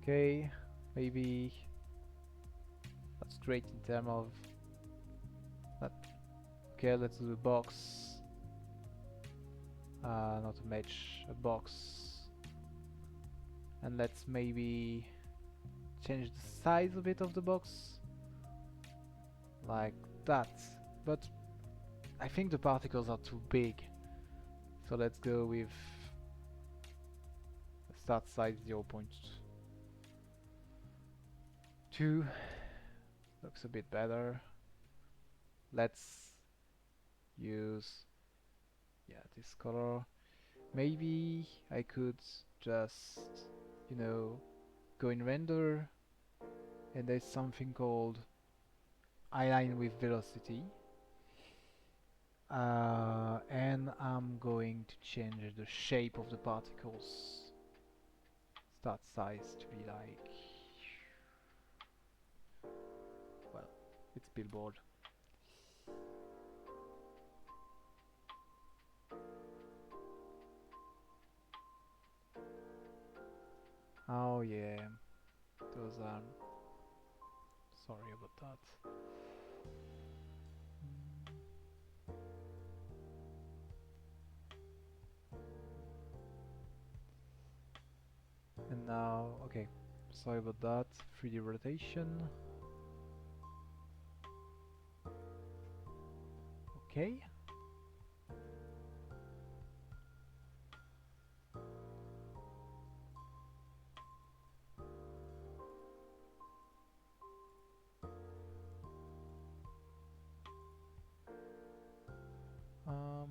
Okay, maybe that's great in terms of that. Okay, let's do a box. Not a mesh, a box. And let's maybe change the size a bit of the box. Like that. But I think the particles are too big. So let's go with a start size 0.2. Looks a bit better. Let's use this color. Maybe I could just, you know, go in render, and there's something called align with velocity, and I'm going to change the shape of the particles. Start size to be like, well, it's billboard. Oh yeah, those are. Sorry about that. And now, okay, sorry about that. 3D rotation. Okay. Um,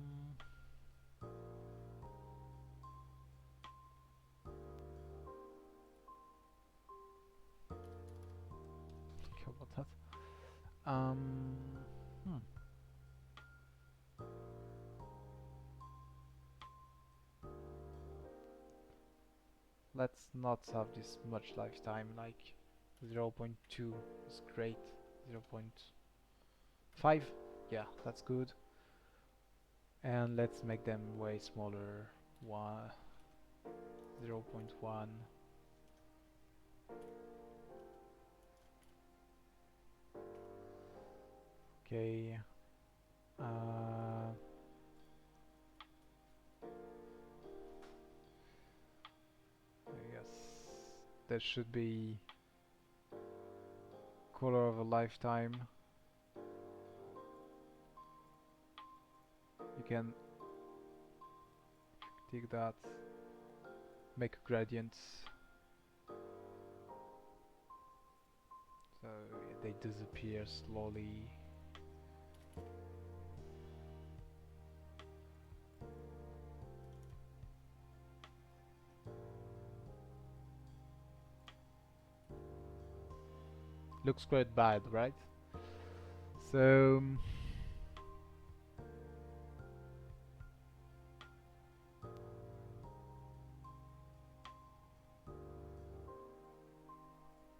okay about that. Hmm. Let's not have this much lifetime, like 0.2 is great. 0.5, yeah, that's good. And let's make them way smaller. 0.1. Okay. I guess that should be color of a lifetime. You can take that, make a gradient, so they disappear slowly. Looks quite bad, right? So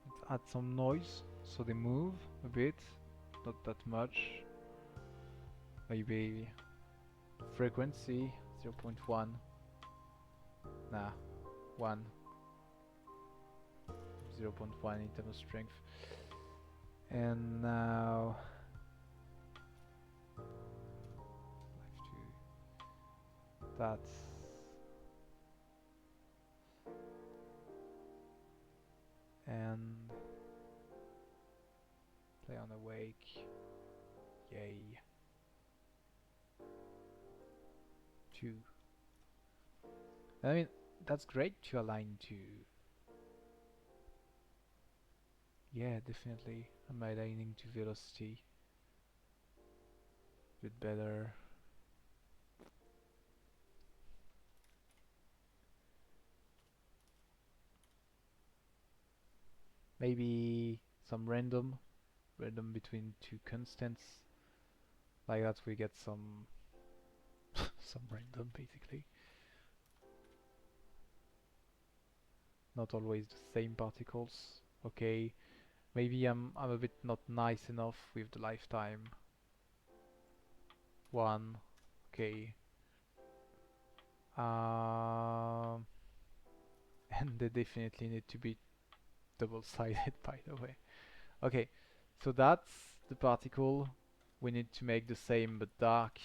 let's add some noise so they move a bit, not that much. Maybe frequency 0.1. Nah, 1. 0.1 in terms of strength. And now that's and play on awake. Yay. 2. I mean, that's great to align to. Yeah, definitely. I'm aligning to velocity. A bit better. Maybe some random between two constants. Like that we get some some random basically. Not always the same particles. Okay. Maybe I'm a bit not nice enough with the lifetime. 1. Okay. And they definitely need to be double-sided, by the way. Okay, so that's the particle. We need to make the same but dark,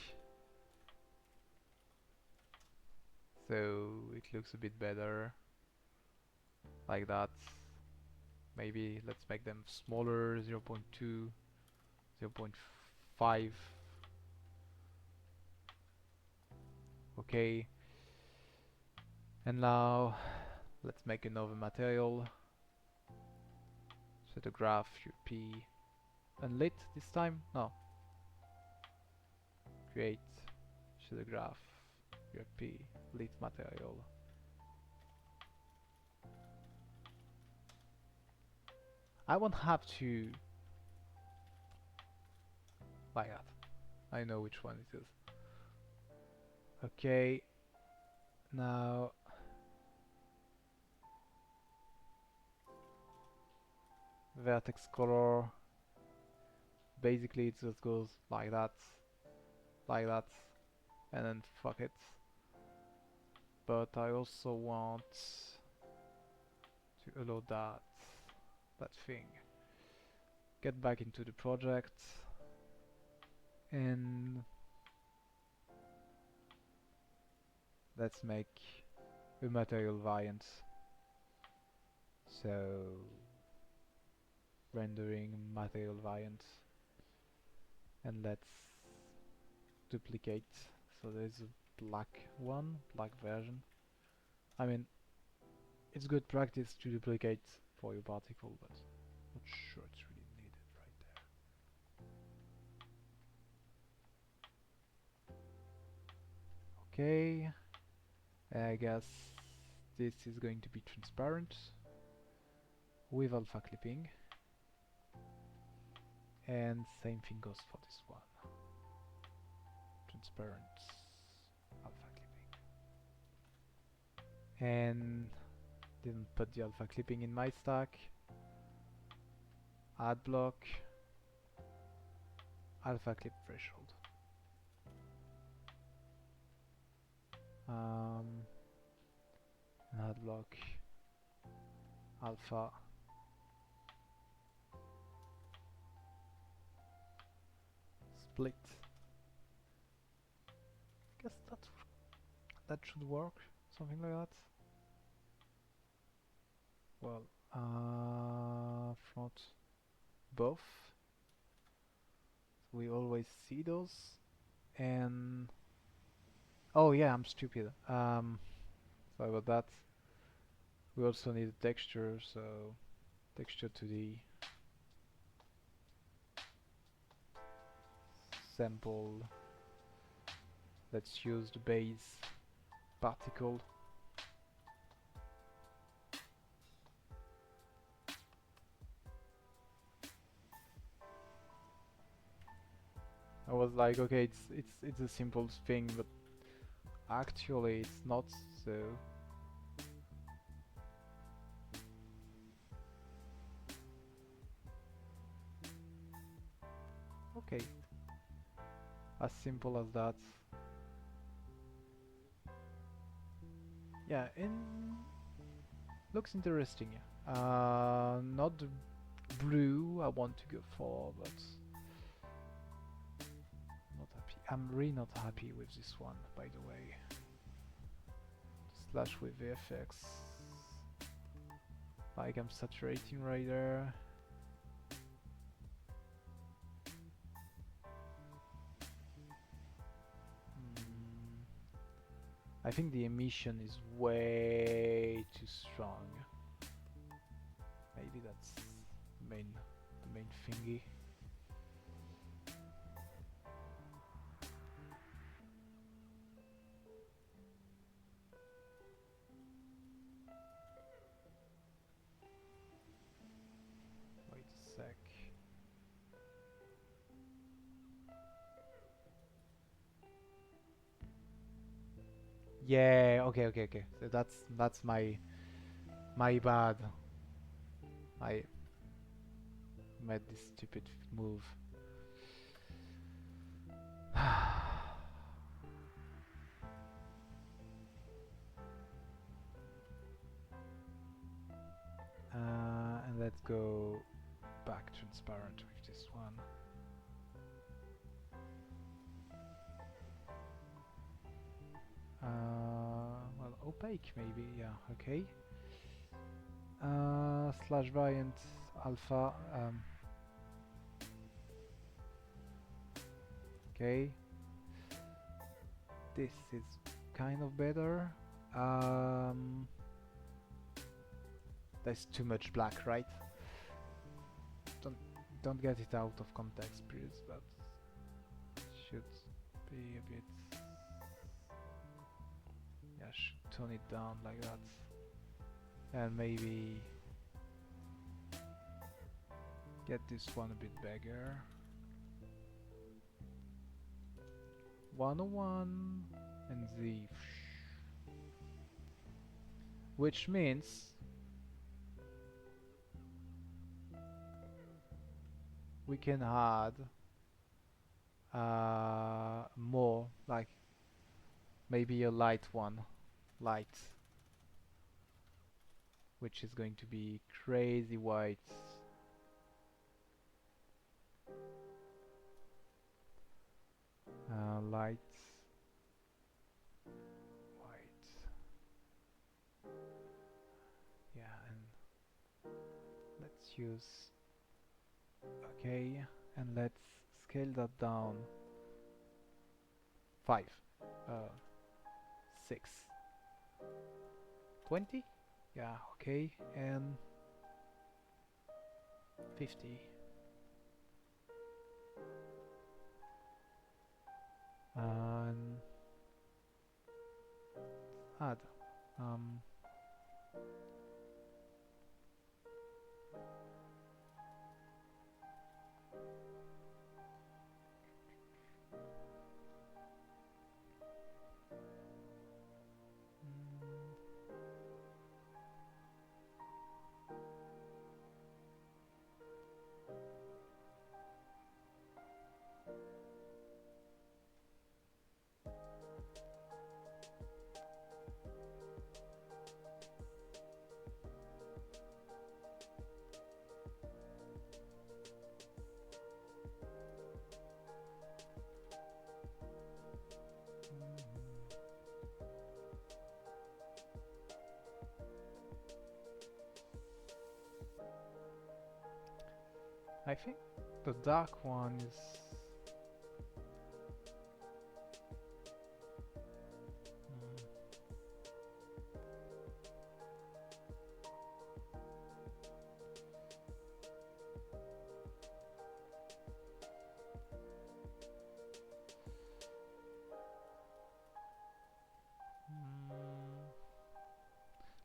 so it looks a bit better, like that. Maybe let's make them smaller, 0.2, 0.5. Okay, and now let's make another material. Set a graph, UP, unlit this time? No. Create, set a graph, UP, lit material. I won't have to like that. I know which one it is. Okay, now vertex color. Basically it just goes like that, and then fuck it. But I also want to allow that thing. Get back into the project and let's make a material variant. So rendering material variant, and let's duplicate. So there's a black version. I mean, it's good practice to duplicate for your particle, but not sure it's really needed right there. Okay, I guess this is going to be transparent with alpha clipping, and same thing goes for this one. Transparent alpha clipping, and didn't put the alpha clipping in my stack. Add block, alpha clip threshold. Add block, alpha, split. I guess that should work, something like that. Well, front, both. We always see those, and oh yeah, I'm stupid. Sorry about that. We also need a texture, so texture to the sample. Let's use the base particle. I was like, okay, it's a simple thing, but actually it's not so. Okay, as simple as that. Yeah, and looks interesting. Not the blue I want to go for, but not happy. I'm really not happy with this one, by the way. Slash with Vfx. Like I'm saturating right there. I think the emission is way too strong. Maybe that's the main thingy. Wait a sec. Yeah, okay. So that's my bad. I made this stupid move. And let's go back transparent with this one. Well, opaque maybe, yeah, okay. Slash variant alpha. Okay. This is kind of better. There's too much black, right? Don't get it out of context, please, but should be a bit. Yeah, should tone it down like that, and maybe get this one a bit bigger. 101 and Z, which means we can add more, like maybe a light one, light, which is going to be crazy white. Light white. Yeah, and let's use. Okay, and let's scale that down. 5, 6, 20. Yeah, okay, and 50. And add. I think the dark one is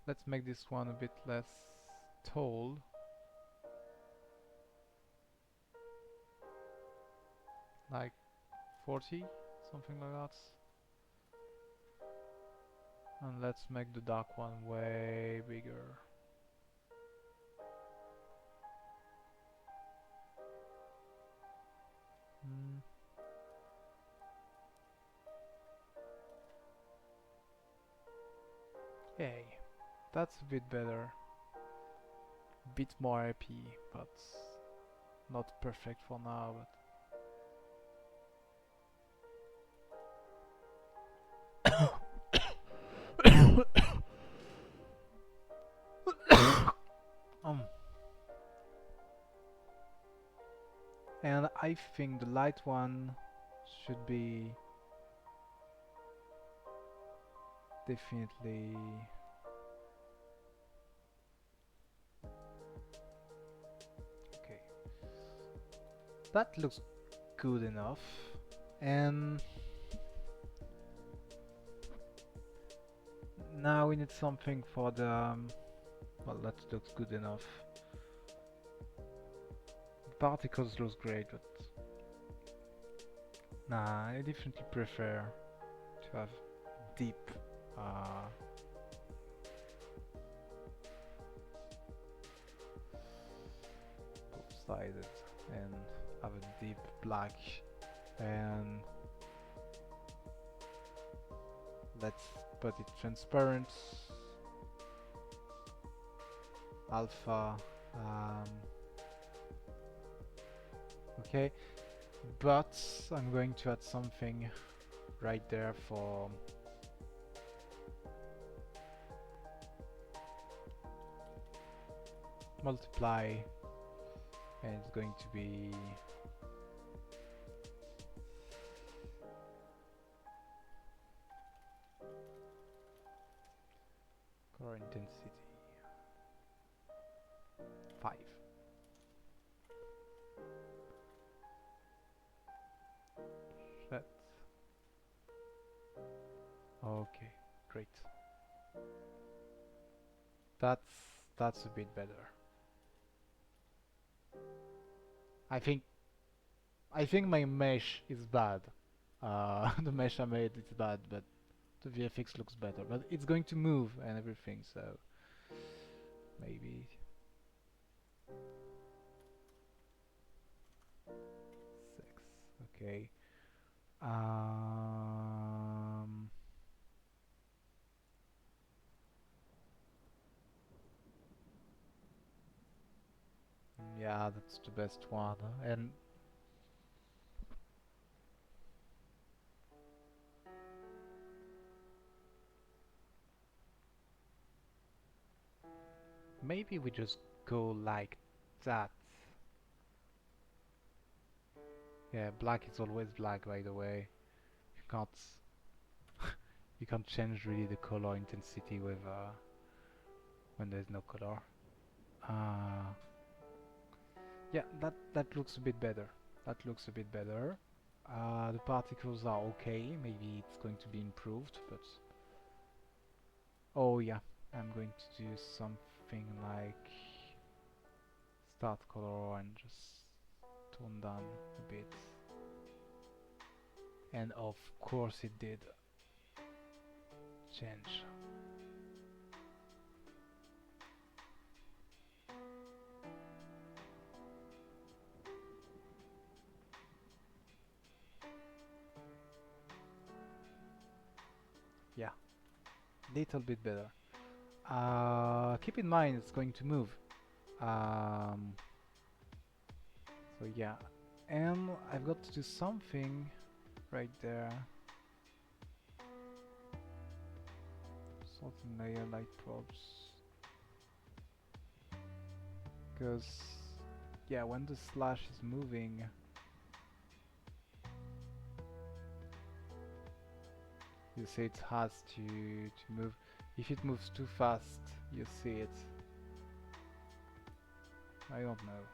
let's make this one a bit less tall. Like 40, something like that. And let's make the dark one way bigger. Yay, that's a bit better. Bit more happy, but not perfect for now. And I think the light one should be definitely okay. That looks good enough. And now we need something for the well, that looks good enough. The particles looks great, but nah, I definitely prefer to have deep both-sided and have a deep black, and let's put it transparent, alpha Um, okay, but I'm going to add something right there for multiply, and it's going to be color intensity 5. That okay, great. That's a bit better. I think I think my mesh is bad. The mesh I made is bad, but the VFX looks better. But it's going to move and everything, so maybe 6. Okay. Um, yeah, that's the best one. And maybe we just go like that. Yeah, black is always black, by the way. You can't you can't change really the color intensity with when there's no color. Uh, yeah, that looks a bit better. That looks a bit better. The particles are okay. Maybe it's going to be improved, but oh yeah, I'm going to do something like start color and just tone down a bit. And of course it did change. Yeah, little bit better. Keep in mind it's going to move. Um, so yeah, and I've got to do something right there. Sorting layer light probes. Because yeah, when the slash is moving, you see it has to move. If it moves too fast, you see it. I don't know.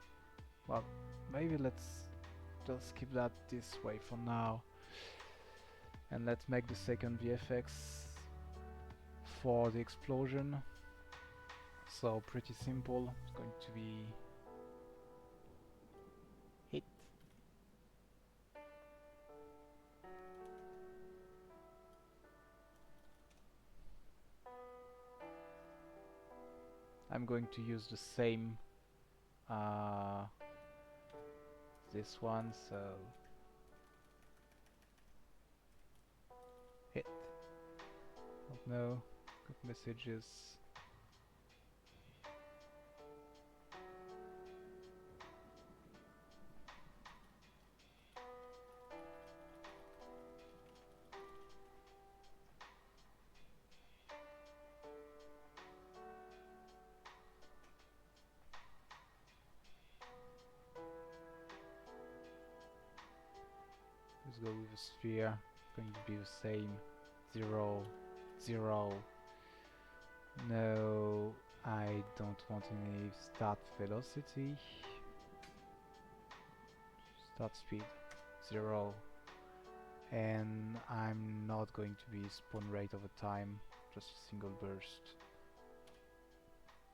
Well, maybe let's just keep that this way for now. And let's make the second VFX for the explosion. So pretty simple. It's going to be hit. I'm going to use the same this one, so hit. Don't know. Good messages. Let's go with a sphere. Going to be the same. 0, 0. No, I don't want any start velocity. Start speed 0. And I'm not going to be spawn rate over time, just a single burst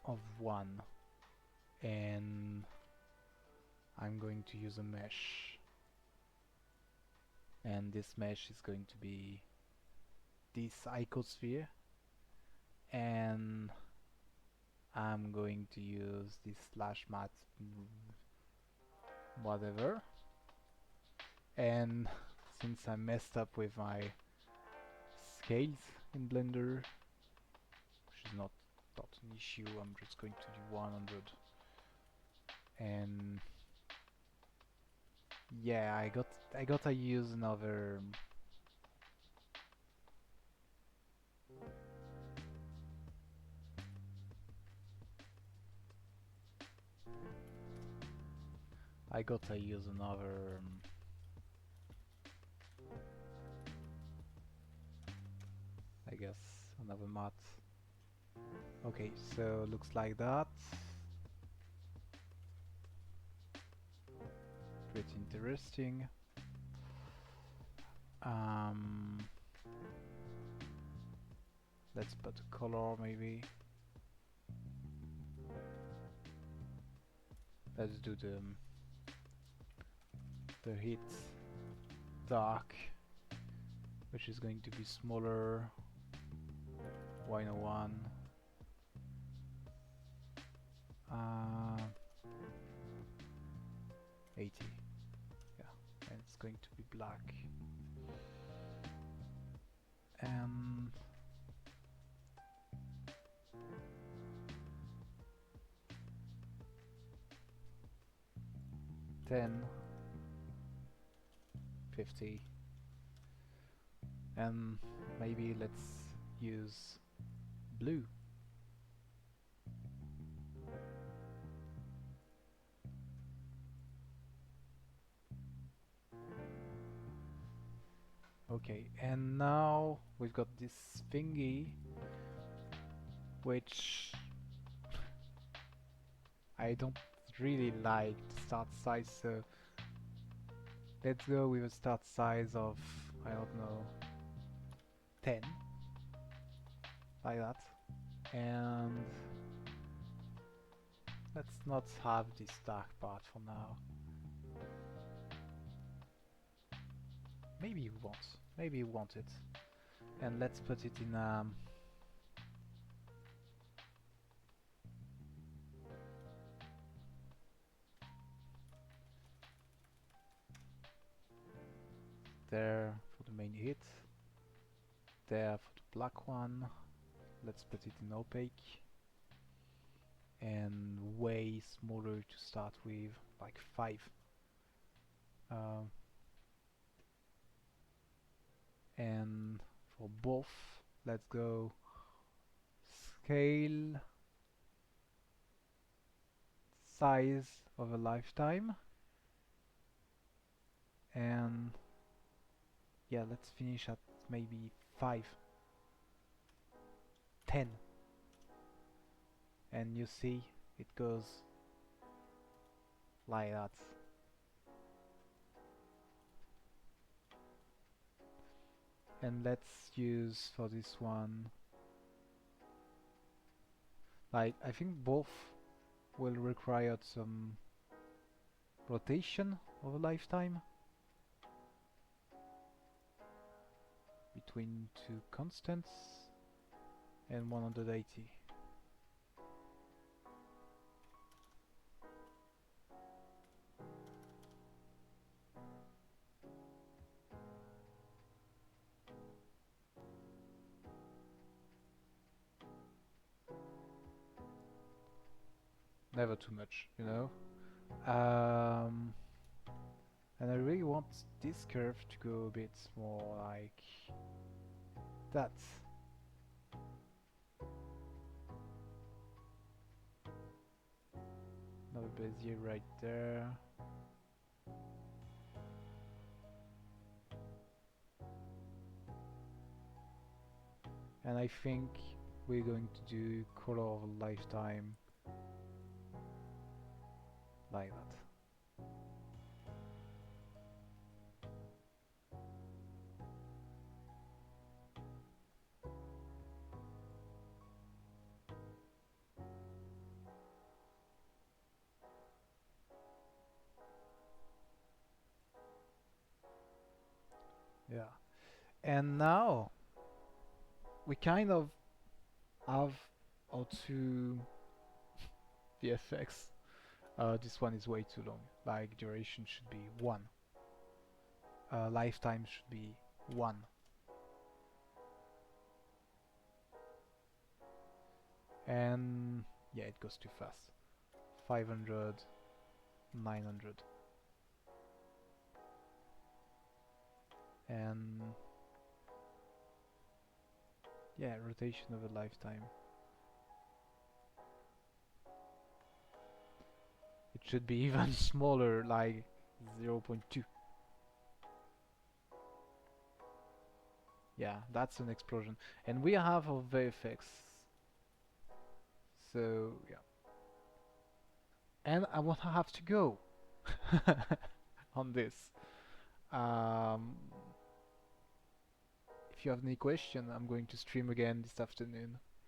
of 1. And I'm going to use a mesh. And this mesh is going to be this icosphere, and I'm going to use this slash mat whatever. And since I messed up with my scales in Blender, which is not an issue, I'm just going to do 100 And yeah, I gotta use another. I gotta use another. I guess another mat. Okay, so looks like that. Pretty interesting. Um, let's put a color maybe. Let's do the heat dark, which is going to be smaller. 101. Uh, 80. Yeah, and it's going to be black. And 10, 50, and maybe let's use blue. Okay, and now we've got this thingy, which I don't really like the start size, so let's go with a start size of, I don't know, 10, like that. And let's not have this dark part for now. Maybe you want. Maybe you want it. And let's put it in there for the main hit. There for the black one. Let's put it in opaque. And way smaller to start with, like 5. And for both, let's go scale size of a lifetime. And yeah, let's finish at maybe 5, 10. And you see, it goes like that. And let's use for this one, like, I think both will require some rotation of a lifetime between 2 constants and 180. Never too much, you know. And I really want this curve to go a bit more like that. Another bezier right there. And I think we're going to do color of a lifetime like that. Yeah. And now we kind of have our two VFX. This one is way too long. Like duration should be 1. Lifetime should be 1. And yeah, it goes too fast. 500, 900. And yeah, rotation of a lifetime. It should be even smaller, like 0.2. Yeah, that's an explosion. And we have a VFX. So yeah. And I will have to go on this. Um, if you have any question, I'm going to stream again this afternoon.